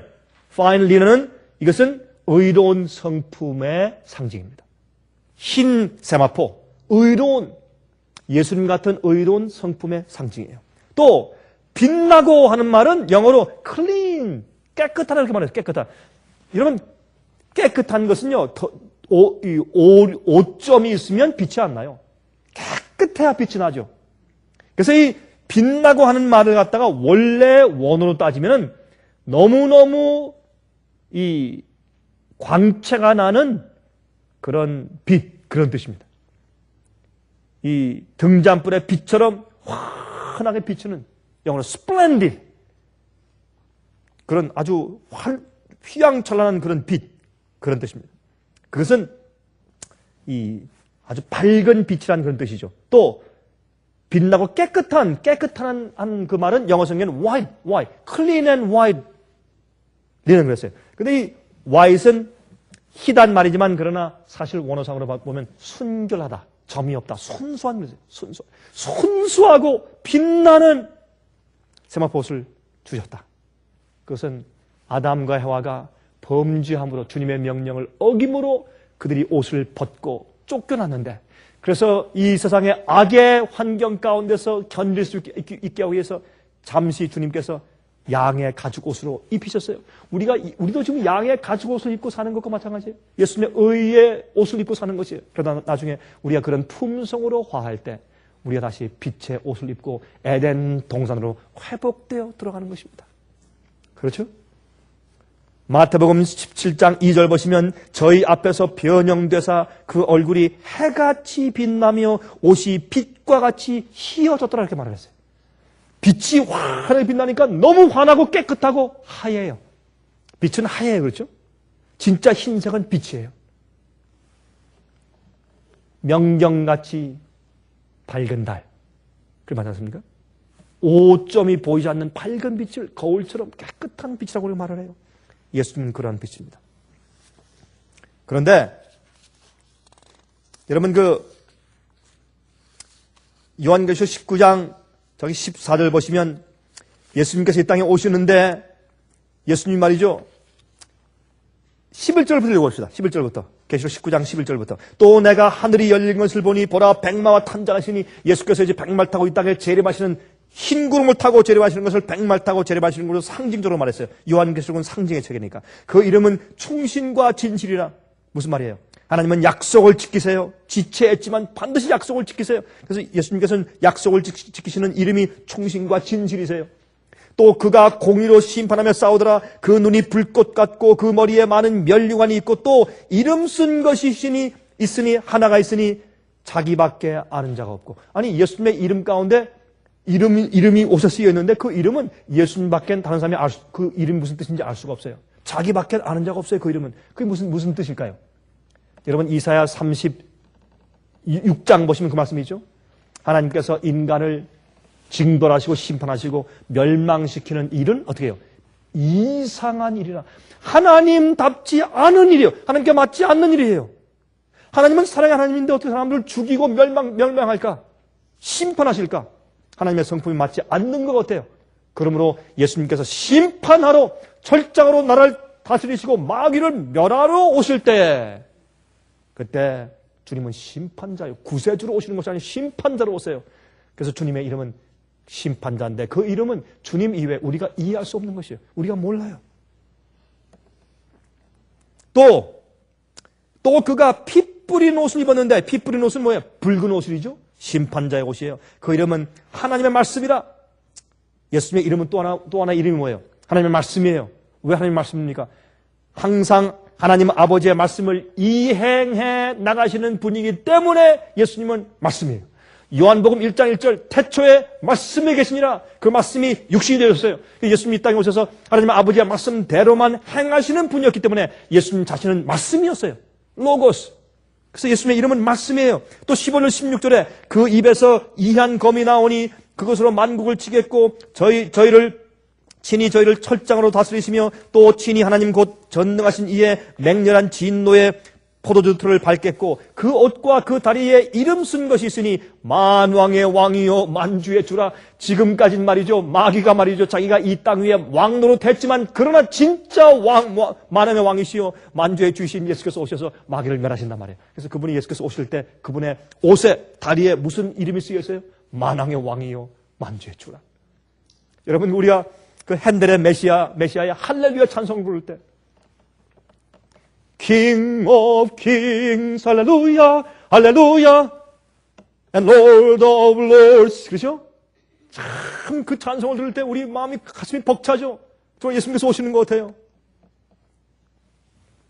fine linen은 이것은 의로운 성품의 상징입니다. 흰 세마포, 의로운, 예수님 같은 의로운 성품의 상징이에요. 또 빛나고 하는 말은 영어로 clean, 깨끗하다 이렇게 말해요. 깨끗하다. 여러분, 깨끗한 것은요, 오점이 있으면 빛이 안 나요. 깨끗해야 빛이 나죠. 그래서 이 빛나고 하는 말을 갖다가 원래 원어로 따지면은 너무너무 이 광채가 나는 그런 빛, 그런 뜻입니다. 이 등잔불의 빛처럼 환하게 비추는 영어로 splendid. 그런 아주 휘황찬란한 그런 빛, 그런 뜻입니다. 그것은 이 아주 밝은 빛이라는 그런 뜻이죠. 또 빛나고 깨끗한 그 말은 영어 성경은 white, clean and white 이라는 그랬어요. 근데 이 white은 희단 말이지만 그러나 사실 원어상으로 보면 순결하다, 점이 없다, 순수한 거죠. 순수하고 빛나는 세마포옷을 주셨다. 그것은 아담과 해와가 범죄함으로 주님의 명령을 어김으로 그들이 옷을 벗고 쫓겨났는데, 그래서 이 세상의 악의 환경 가운데서 견딜 수 있게 하기 위해서 잠시 주님께서 양의 가죽옷으로 입히셨어요. 우리도 지금 양의 가죽옷을 입고 사는 것과 마찬가지예요. 예수님의 의의 옷을 입고 사는 것이에요. 그러다 나중에 우리가 그런 품성으로 화할 때 우리가 다시 빛의 옷을 입고 에덴 동산으로 회복되어 들어가는 것입니다. 그렇죠? 마태복음 17장 2절 보시면 저희 앞에서 변형되사 그 얼굴이 해같이 빛나며 옷이 빛과 같이 희어졌더라 이렇게 말을 했어요. 빛이 환하게 빛나니까 너무 환하고 깨끗하고 하얘요. 빛은 하얘요. 그렇죠? 진짜 흰색은 빛이에요. 명경같이 밝은 달. 그게 맞지 않습니까? 오점이 보이지 않는 밝은 빛을 거울처럼 깨끗한 빛이라고 말을 해요. 예수님은 그러한 빛입니다. 그런데 여러분 요한계시록 19장 저기 14절 보시면 예수님께서 이 땅에 오시는데 예수님 말이죠. 11절부터 읽어봅시다. 11절부터. 계시록 19장 11절부터. 또 내가 하늘이 열린 것을 보니 보라 백마와 탄장하시니 예수께서 이제 백말 타고 이 땅에 재림하시는 흰 구름을 타고 재림하시는 것을 백말 타고 재림하시는 것으로 상징적으로 말했어요. 요한계시록은 상징의 책이니까. 그 이름은 충신과 진실이라. 무슨 말이에요? 하나님은 약속을 지키세요. 지체했지만 반드시 약속을 지키세요. 그래서 예수님께서는 약속을 지키시는 이름이 충신과 진실이세요. 또 그가 공의로 심판하며 싸우더라. 그 눈이 불꽃 같고 그 머리에 많은 면류관이 있고 또 이름 쓴 것이 있으니 하나가 있으니 자기밖에 아는 자가 없고. 아니 예수님의 이름 가운데 이름이 옷에 쓰여 있는데 그 이름은 예수님밖에 다른 사람이 그 이름이 무슨 뜻인지 알 수가 없어요. 자기밖에 아는 자가 없어요. 그 이름은. 그게 무슨 뜻일까요? 여러분 이사야 36장 보시면 그 말씀이죠. 하나님께서 인간을 징벌하시고 심판하시고 멸망시키는 일은 어떻게 해요? 이상한 일이라. 하나님답지 않은 일이에요. 하나님께 맞지 않는 일이에요. 하나님은 사랑의 하나님인데 어떻게 사람들을 죽이고 멸망할까? 심판하실까? 하나님의 성품이 맞지 않는 것 같아요. 그러므로 예수님께서 심판하러 철장으로 나라를 다스리시고 마귀를 멸하러 오실 때 그때 주님은 심판자요. 구세주로 오시는 것이 아니라 심판자로 오세요. 그래서 주님의 이름은 심판자인데 그 이름은 주님 이외에 우리가 이해할 수 없는 것이에요. 우리가 몰라요. 또 그가 피 뿌린 옷을 입었는데 피 뿌린 옷은 뭐예요? 붉은 옷이죠. 심판자의 옷이에요. 그 이름은 하나님의 말씀이라. 예수님의 이름은 또 하나 이름이 뭐예요? 하나님의 말씀이에요. 왜 하나님의 말씀입니까? 항상 하나님 아버지의 말씀을 이행해 나가시는 분이기 때문에 예수님은 말씀이에요. 요한복음 1장 1절 태초에 말씀이 계시니라. 그 말씀이 육신이 되었어요. 예수님이 이 땅에 오셔서 하나님 아버지의 말씀대로만 행하시는 분이었기 때문에 예수님 자신은 말씀이었어요. 로고스. 그래서 예수님의 이름은 말씀이에요. 또 15절 16절에 그 입에서 이한 검이 나오니 그것으로 만국을 치겠고 친히 저희를 철장으로 다스리시며 또 친히 하나님 곧 전능하신 이의 맹렬한 진노의 포도주 틀을 밟겠고 그 옷과 그 다리에 이름 쓴 것이 있으니 만왕의 왕이요 만주의 주라. 지금까진 말이죠. 마귀가 말이죠. 자기가 이 땅 위에 왕 노릇했지만 그러나 진짜 만왕의 왕이시요 만주의 주이신 예수께서 오셔서 마귀를 멸하신단 말이에요. 그래서 그분이 예수께서 오실 때 그분의 옷에 다리에 무슨 이름이 쓰여 있어요? 만왕의 왕이요 만주의 주라. 여러분, 우리가 그 핸델의 메시아의 할렐루야 찬송을 부를 때 King of Kings, 할렐루야, 할렐루야, and Lord of Lords, 그렇죠? 참 그 찬송을 들을 때 우리 마음이 가슴이 벅차죠. 저 예수님께서 오시는 것 같아요.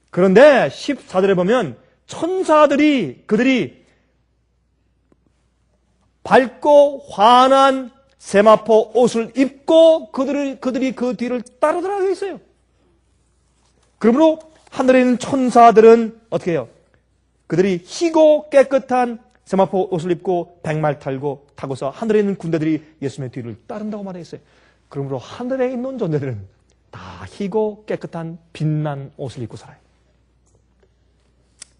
그런데 14절에 보면 천사들이 그들이 밝고 환한 세마포 옷을 입고 그들이 그 뒤를 따르더라고 있어요. 그러므로 하늘에 있는 천사들은 어떻게 해요? 그들이 희고 깨끗한 세마포 옷을 입고 백말 타고서 하늘에 있는 군대들이 예수님의 뒤를 따른다고 말했어요. 그러므로 하늘에 있는 존재들은 다 희고 깨끗한 빛난 옷을 입고 살아요.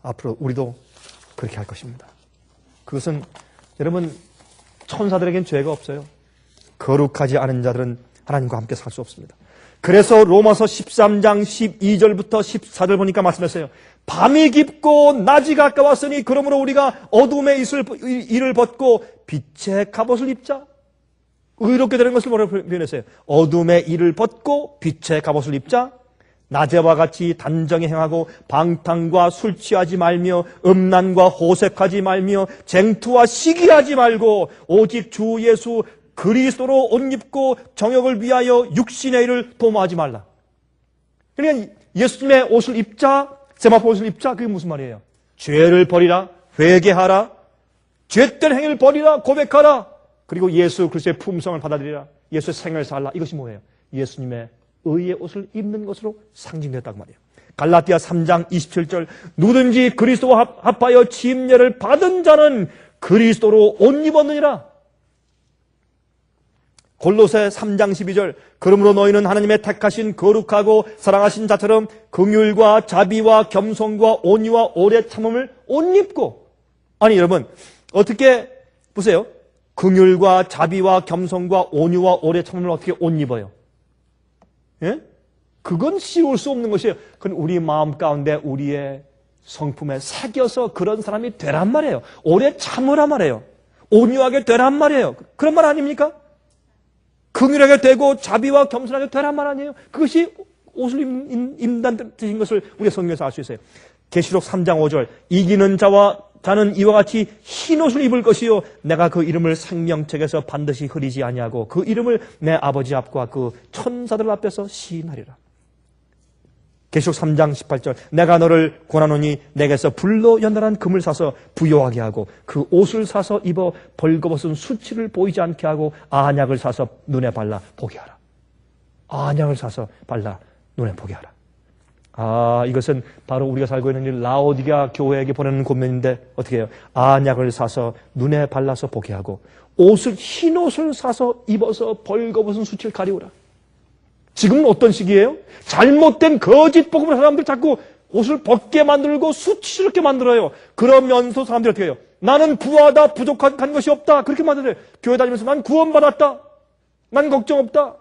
앞으로 우리도 그렇게 할 것입니다. 그것은 여러분, 천사들에겐 죄가 없어요. 거룩하지 않은 자들은 하나님과 함께 살 수 없습니다. 그래서 로마서 13장 12절부터 14절 보니까 말씀했어요. 밤이 깊고 낮이 가까웠으니 그러므로 우리가 어둠의 이를 벗고 빛의 갑옷을 입자. 의롭게 되는 것을 뭐라고 표현했어요? 어둠의 이를 벗고 빛의 갑옷을 입자. 낮에와 같이 단정히 행하고 방탕과 술 취하지 말며 음란과 호색하지 말며 쟁투와 시기하지 말고 오직 주 예수 그리스도로 옷 입고 정욕을 위하여 육신의 일을 도모하지 말라. 그러니까 예수님의 옷을 입자, 세마포 옷을 입자, 그게 무슨 말이에요? 죄를 버리라, 회개하라, 죄된 행위를 버리라, 고백하라, 그리고 예수 그리스도의 품성을 받아들이라, 예수의 생을 살라. 이것이 뭐예요? 예수님의 의의 옷을 입는 것으로 상징됐다고 말이에요. 갈라디아 3장 27절 누구든지 그리스도와 합하여 침례를 받은 자는 그리스도로 옷 입었느니라. 골로새 3장 12절 그러므로 너희는 하나님의 택하신 거룩하고 사랑하신 자처럼 긍휼과 자비와 겸손과 온유와 오래 참음을 옷 입고. 아니 여러분, 어떻게 보세요. 긍휼과 자비와 겸손과 온유와 오래 참음을 어떻게 옷 입어요? 예? 그건 씌울 수 없는 것이에요. 그건 우리 마음 가운데 우리의 성품에 새겨서 그런 사람이 되란 말이에요. 오래 참으란 말이에요. 온유하게 되란 말이에요. 그런 말 아닙니까? 긍휼하게 되고 자비와 겸손하게 되란 말 아니에요? 그것이 옷을 입는다는 뜻인 것을 우리가 성경에서 알 수 있어요. 계시록 3장 5절 이기는 자는 이와 같이 흰 옷을 입을 것이요 내가 그 이름을 생명책에서 반드시 흐리지 아니하고 그 이름을 내 아버지 앞과 그 천사들 앞에서 시인하리라. 계시록 3장 18절 내가 너를 권하노니 내게서 불로 연달한 금을 사서 부요하게 하고 그 옷을 사서 입어 벌거벗은 수치를 보이지 않게 하고 안약을 사서 눈에 발라 보게 하라. 안약을 사서 발라 눈에 보게 하라. 이것은 바로 우리가 살고 있는 이 라오디게아 교회에게 보내는 권면인데 어떻게 해요? 안약을 사서 눈에 발라서 보게 하고 흰 옷을 사서 입어서 벌거벗은 수치를 가리우라. 지금은 어떤 시기예요? 잘못된 거짓 복음을 사람들 자꾸 옷을 벗게 만들고 수치스럽게 만들어요. 그러면서 사람들이 어떻게 해요? 나는 부하다, 부족한 것이 없다. 그렇게 만들어요. 교회 다니면서 난 구원받았다. 난 걱정 없다.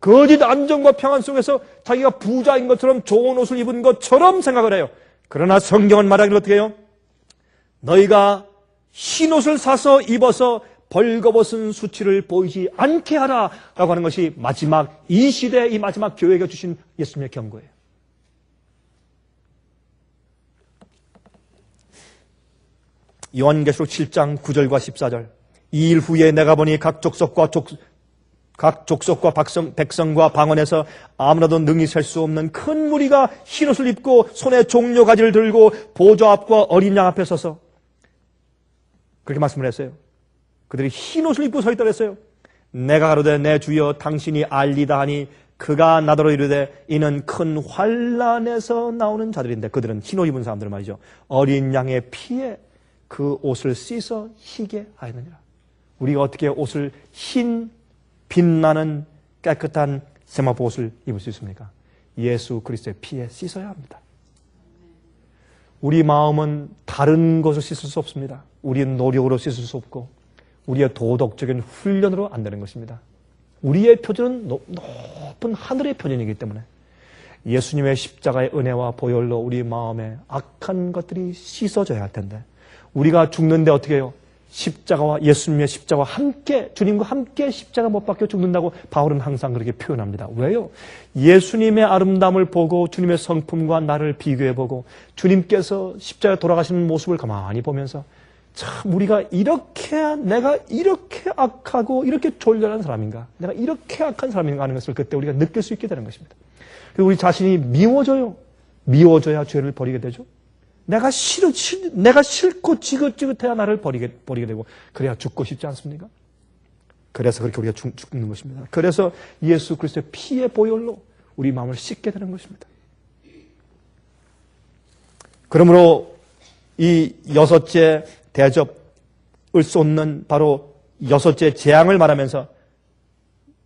거짓 안정과 평안 속에서 자기가 부자인 것처럼 좋은 옷을 입은 것처럼 생각을 해요. 그러나 성경은 말하기를 어떻게 해요? 너희가 흰 옷을 사서 입어서 벌거벗은 수치를 보이지 않게 하라 라고 하는 것이 이 시대 이 마지막 교회가 주신 예수님의 경고예요. 요한계시록 7장 9절과 14절 이 일 후에 내가 보니 각 족속과 백성과 방언에서 아무나도 능히 셀 수 없는 큰 무리가 흰옷을 입고 손에 종려 가지를 들고 보좌 앞과 어린 양 앞에 서서 그렇게 말씀을 했어요. 그들이 흰옷을 입고 서 있다 그랬어요. 내가 가로되 내 주여 당신이 알리다 하니 그가 나더러 이르되 이는 큰 환난에서 나오는 자들인데 그들은 흰옷 입은 사람들 말이죠. 어린 양의 피에 그 옷을 씻어 희게 하였느니라. 우리가 어떻게 옷을 흰 빛나는 깨끗한 세마포 옷을 입을 수 있습니까? 예수 그리스도의 피에 씻어야 합니다. 우리 마음은 다른 것을 씻을 수 없습니다. 우리의 노력으로 씻을 수 없고 우리의 도덕적인 훈련으로 안 되는 것입니다. 우리의 표준은 높은 하늘의 표준이기 때문에 예수님의 십자가의 은혜와 보혈로 우리 마음에 악한 것들이 씻어져야 할 텐데 우리가 죽는데 어떻게 해요? 십자가와 예수님의 십자가와 함께 주님과 함께 십자가 못 박혀 죽는다고 바울은 항상 그렇게 표현합니다. 왜요? 예수님의 아름다움을 보고 주님의 성품과 나를 비교해보고 주님께서 십자가에 돌아가시는 모습을 가만히 보면서 참 우리가 내가 이렇게 악하고 이렇게 졸렬한 사람인가, 내가 이렇게 악한 사람인가 하는 것을 그때 우리가 느낄 수 있게 되는 것입니다. 그리고 우리 자신이 미워져야 죄를 버리게 되죠. 내가 싫고 지긋지긋해야 나를 버리게 되고, 그래야 죽고 싶지 않습니까? 그래서 그렇게 우리가 죽는 것입니다. 그래서 예수 그리스도의 피의 보혈로 우리 마음을 씻게 되는 것입니다. 그러므로 이 여섯째 대접을 쏟는 바로 여섯째 재앙을 말하면서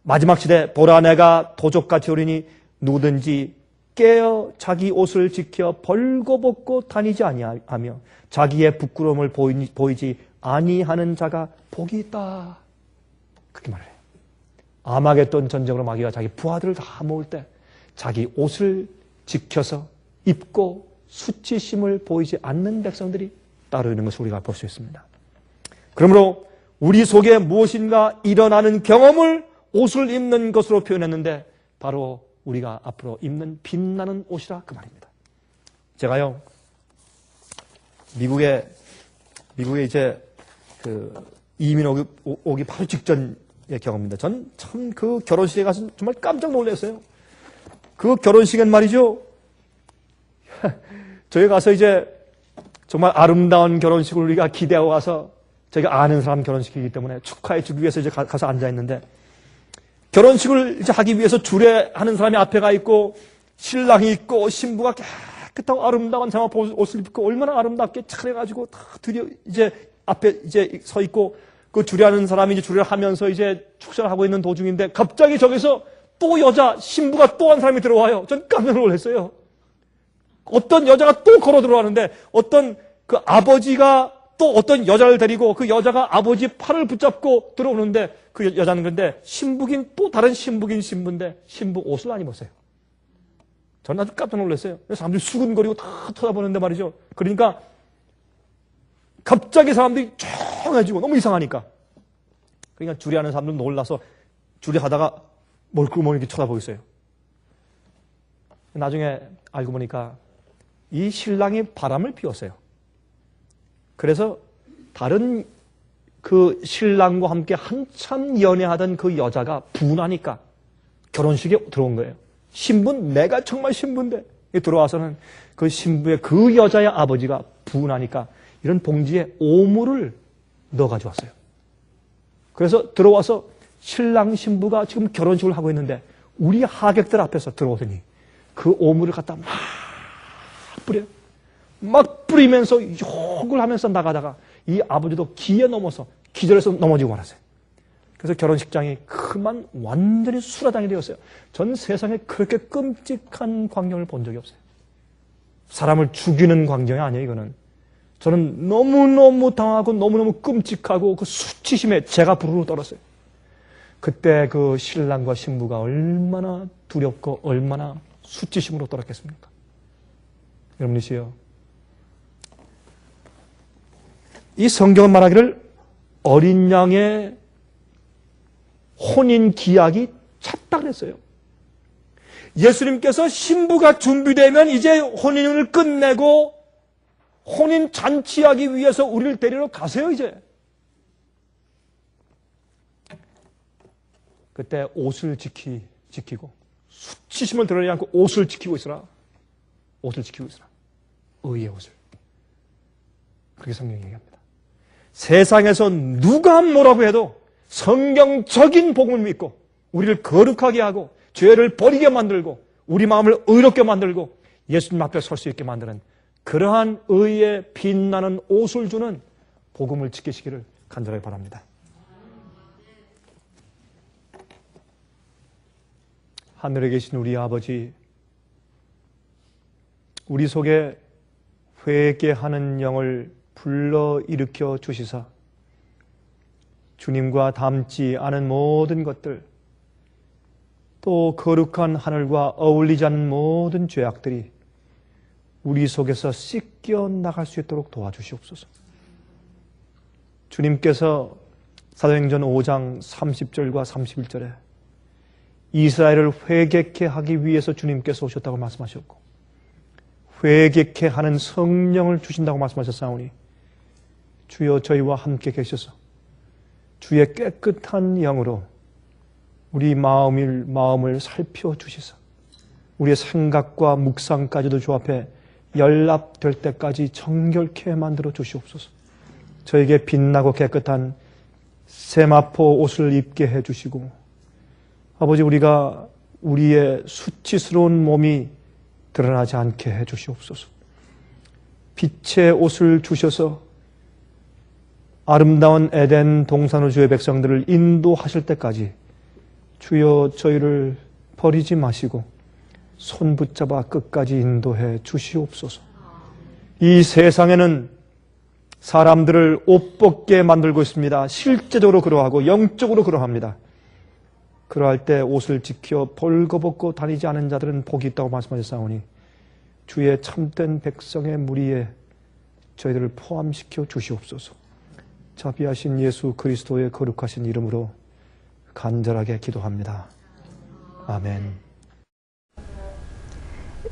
마지막 시대 보라 내가 도적같이 오리니 누구든지 깨어 자기 옷을 지켜 벌거벗고 다니지 아니하며 자기의 부끄러움을 보이지 아니하는 자가 복이 있다. 그렇게 말해요. 아마겟돈 전쟁으로 마귀가 자기 부하들을 다 모을 때 자기 옷을 지켜서 입고 수치심을 보이지 않는 백성들이 따르는 것을 우리가 볼 수 있습니다. 그러므로 우리 속에 무엇인가 일어나는 경험을 옷을 입는 것으로 표현했는데 바로 우리가 앞으로 입는 빛나는 옷이라 그 말입니다. 제가요, 미국에 이제 이민 오기 바로 직전의 경험입니다. 전 참 그 결혼식에 가서 정말 깜짝 놀랐어요. 그 결혼식엔 말이죠. 저희 가서 이제 정말 아름다운 결혼식을 우리가 기대하고 가서 저희가 아는 사람 결혼식이기 때문에 축하해 주기 위해서 이제 가서 앉아 있는데 결혼식을 이제 하기 위해서 주례하는 사람이 앞에 가 있고 신랑이 있고 신부가 깨끗하고 아름다운 장화 옷을 입고 얼마나 아름답게 차려가지고 다 드디어 이제 앞에 이제 서 있고 그 주례하는 사람이 이제 주례를 하면서 이제 축사를 하고 있는 도중인데 갑자기 저기서 또 여자 신부가 또 한 사람이 들어와요. 전 깜짝 놀랐어요. 어떤 여자가 또 걸어 들어가는데 어떤 그 아버지가 또 어떤 여자를 데리고 그 여자가 아버지 팔을 붙잡고 들어오는데 그 여자는 근데 신부긴 또 다른 신부인데 신부 옷을 안 입었어요. 저는 아주 깜짝 놀랐어요. 사람들이 수근거리고 다 쳐다보는데 말이죠. 그러니까 갑자기 사람들이 조용해지고 너무 이상하니까. 그러니까 주례하는 사람들은 놀라서 주례하다가 멀끔멀끔 이렇게 쳐다보고 있어요. 나중에 알고 보니까 이 신랑이 바람을 피웠어요. 그래서 다른 그 신랑과 함께 한참 연애하던 그 여자가 분하니까 결혼식에 들어온 거예요. 신부는 내가 정말 신부인데 들어와서는 그 신부의 그 여자의 아버지가 분하니까 이런 봉지에 오물을 넣어가지고 왔어요. 그래서 들어와서 신랑 신부가 지금 결혼식을 하고 있는데 우리 하객들 앞에서 들어오더니 그 오물을 갖다 막 뿌려요. 막 뿌리면서 욕을 하면서 나가다가 이 아버지도 기에 넘어서 기절해서 넘어지고 말았어요. 그래서 결혼식장이 그만 완전히 수라장이 되었어요. 전 세상에 그렇게 끔찍한 광경을 본 적이 없어요. 사람을 죽이는 광경이 아니에요, 이거는. 저는 너무너무 당하고 너무너무 끔찍하고 그 수치심에 제가 부르르 떨었어요. 그때 그 신랑과 신부가 얼마나 두렵고 얼마나 수치심으로 떨었겠습니까? 여러분이시여, 이 성경은 말하기를 어린 양의 혼인 기약이 찼다 그랬어요. 예수님께서 신부가 준비되면 이제 혼인을 끝내고 혼인 잔치하기 위해서 우리를 데리러 가세요, 이제. 그때 옷을 지키고 수치심을 드러내지 않고 옷을 지키고 있으라. 옷을 지키고 있으라. 의의 옷을. 그렇게 성경이 얘기합니다. 세상에서 누가 뭐라고 해도 성경적인 복음을 믿고 우리를 거룩하게 하고 죄를 버리게 만들고 우리 마음을 의롭게 만들고 예수님 앞에 설 수 있게 만드는 그러한 의의 빛나는 옷을 주는 복음을 지키시기를 간절하게 바랍니다. 하늘에 계신 우리 아버지, 우리 속에 회개하는 영을 불러일으켜 주시사 주님과 닮지 않은 모든 것들, 또 거룩한 하늘과 어울리지 않는 모든 죄악들이 우리 속에서 씻겨 나갈 수 있도록 도와주시옵소서. 주님께서 사도행전 5장 30절과 31절에 이스라엘을 회개케 하기 위해서 주님께서 오셨다고 말씀하셨고 회개케 하는 성령을 주신다고 말씀하셨사오니 주여 저희와 함께 계셔서 주의 깨끗한 영으로 우리 마음을 살펴주시사 우리의 생각과 묵상까지도 주 앞에 연락될 때까지 정결케 만들어 주시옵소서. 저에게 빛나고 깨끗한 세마포 옷을 입게 해주시고 아버지 우리가 우리의 수치스러운 몸이 드러나지 않게 해주시옵소서. 빛의 옷을 주셔서 아름다운 에덴 동산의 주의 백성들을 인도하실 때까지 주여 저희를 버리지 마시고 손 붙잡아 끝까지 인도해 주시옵소서. 이 세상에는 사람들을 옷 벗게 만들고 있습니다. 실제적으로 그러하고 영적으로 그러합니다. 그러할 때 옷을 지켜 벌거벗고 다니지 않은 자들은 복이 있다고 말씀하셨사오니 주의 참된 백성의 무리에 저희들을 포함시켜 주시옵소서. 자비하신 예수 그리스도의 거룩하신 이름으로 간절하게 기도합니다. 아멘.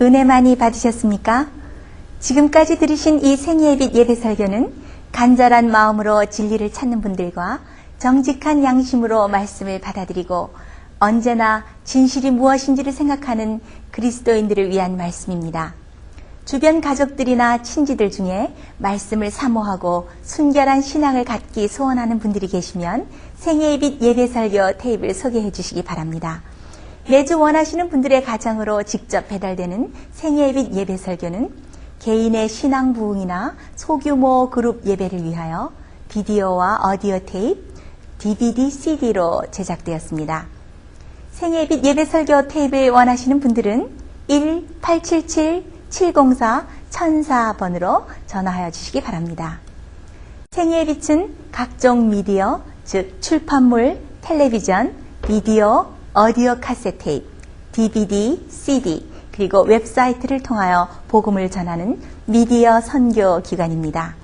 은혜 많이 받으셨습니까? 지금까지 들으신 이 생예빛 예배 설교는 간절한 마음으로 진리를 찾는 분들과 정직한 양심으로 말씀을 받아들이고 언제나 진실이 무엇인지를 생각하는 그리스도인들을 위한 말씀입니다. 주변 가족들이나 친지들 중에 말씀을 사모하고 순결한 신앙을 갖기 소원하는 분들이 계시면 생예빛 예배 설교 테이프를 소개해 주시기 바랍니다. 매주 원하시는 분들의 가정으로 직접 배달되는 생예빛 예배 설교는 개인의 신앙 부흥이나 소규모 그룹 예배를 위하여 비디오와 오디오 테이프, DVD, CD로 제작되었습니다. 생예빛 예배 설교 테이프를 원하시는 분들은 1-877-704-1004번으로 전화하여 주시기 바랍니다. 생예빛은 각종 미디어, 즉 출판물, 텔레비전, 비디오, 오디오 카세트 테이프, DVD, CD, 그리고 웹사이트를 통하여 복음을 전하는 미디어 선교 기관입니다.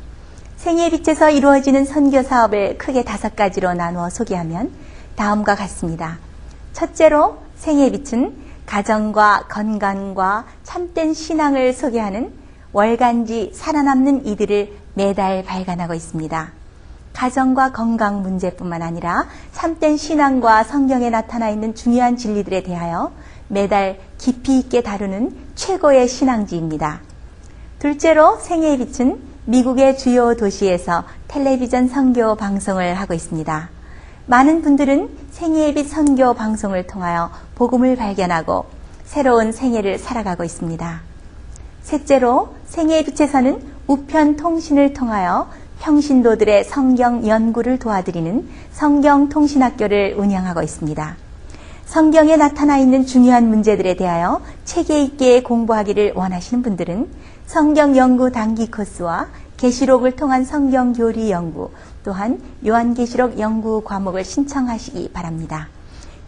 생예빛에서 이루어지는 선교 사업을 크게 5가지로 나누어 소개하면 다음과 같습니다. 첫째로 생예빛은 가정과 건강과 참된 신앙을 소개하는 월간지 살아남는 이들을 매달 발간하고 있습니다. 가정과 건강 문제뿐만 아니라 참된 신앙과 성경에 나타나 있는 중요한 진리들에 대하여 매달 깊이 있게 다루는 최고의 신앙지입니다. 둘째로 생애의 빛은 미국의 주요 도시에서 텔레비전 선교 방송을 하고 있습니다. 많은 분들은 생애의 빛 선교 방송을 통하여 복음을 발견하고 새로운 생애를 살아가고 있습니다. 셋째로 생애의 빛에서는 우편 통신을 통하여 평신도들의 성경 연구를 도와드리는 성경통신학교를 운영하고 있습니다. 성경에 나타나 있는 중요한 문제들에 대하여 체계 있게 공부하기를 원하시는 분들은 성경 연구 단기 코스와 계시록을 통한 성경 교리 연구, 또한 요한계시록 연구 과목을 신청하시기 바랍니다.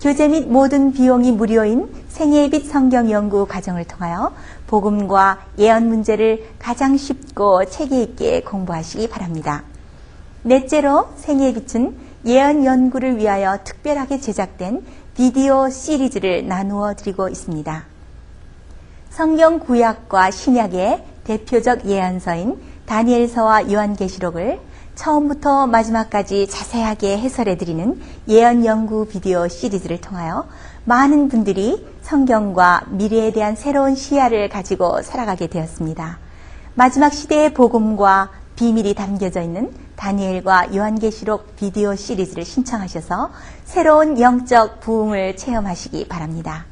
교재 및 모든 비용이 무료인 생애의 빛 성경 연구 과정을 통하여 복음과 예언 문제를 가장 쉽고 체계 있게 공부하시기 바랍니다. 넷째로 생애의 빛은 예언 연구를 위하여 특별하게 제작된 비디오 시리즈를 나누어 드리고 있습니다. 성경 구약과 신약의 대표적 예언서인 다니엘서와 요한계시록을 처음부터 마지막까지 자세하게 해설해 드리는 예언 연구 비디오 시리즈를 통하여 많은 분들이 성경과 미래에 대한 새로운 시야를 가지고 살아가게 되었습니다. 마지막 시대의 복음과 비밀이 담겨져 있는 다니엘과 요한계시록 비디오 시리즈를 신청하셔서 새로운 영적 부흥을 체험하시기 바랍니다.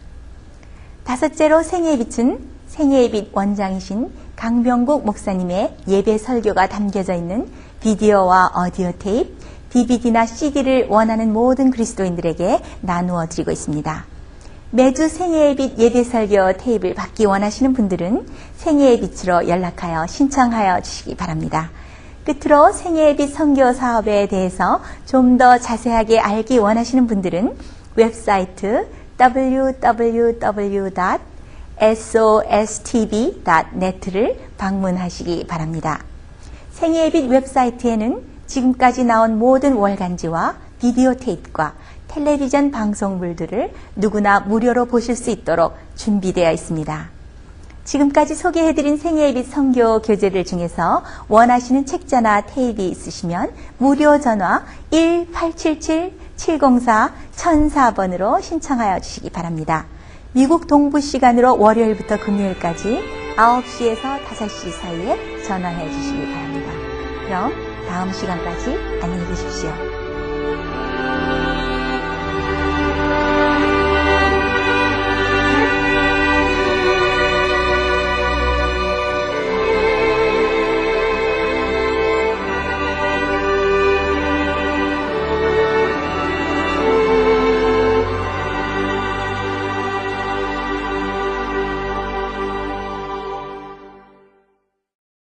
다섯째로 생애의 빛은 생애의 빛 원장이신 강병국 목사님의 예배 설교가 담겨져 있는 비디오와 오디오 테이프, DVD나 CD를 원하는 모든 그리스도인들에게 나누어 드리고 있습니다. 매주 생애의 빛 예배 설교 테이프를 받기 원하시는 분들은 생애의 빛으로 연락하여 신청하여 주시기 바랍니다. 끝으로 생애의 빛 선교 사업에 대해서 좀 더 자세하게 알기 원하시는 분들은 웹사이트 www.sostb.net를 방문하시기 바랍니다. 생애의 빛 웹사이트에는 지금까지 나온 모든 월간지와 비디오 테이프과 텔레비전 방송물들을 누구나 무료로 보실 수 있도록 준비되어 있습니다. 지금까지 소개해드린 생애의 빛 선교 교재들 중에서 원하시는 책자나 테이프 있으시면 무료 전화 1877-704-1004번으로 신청하여 주시기 바랍니다. 미국 동부 시간으로 월요일부터 금요일까지 9시에서 5시 사이에 전화해 주시기 바랍니다. 그럼 다음 시간까지 안녕히 계십시오.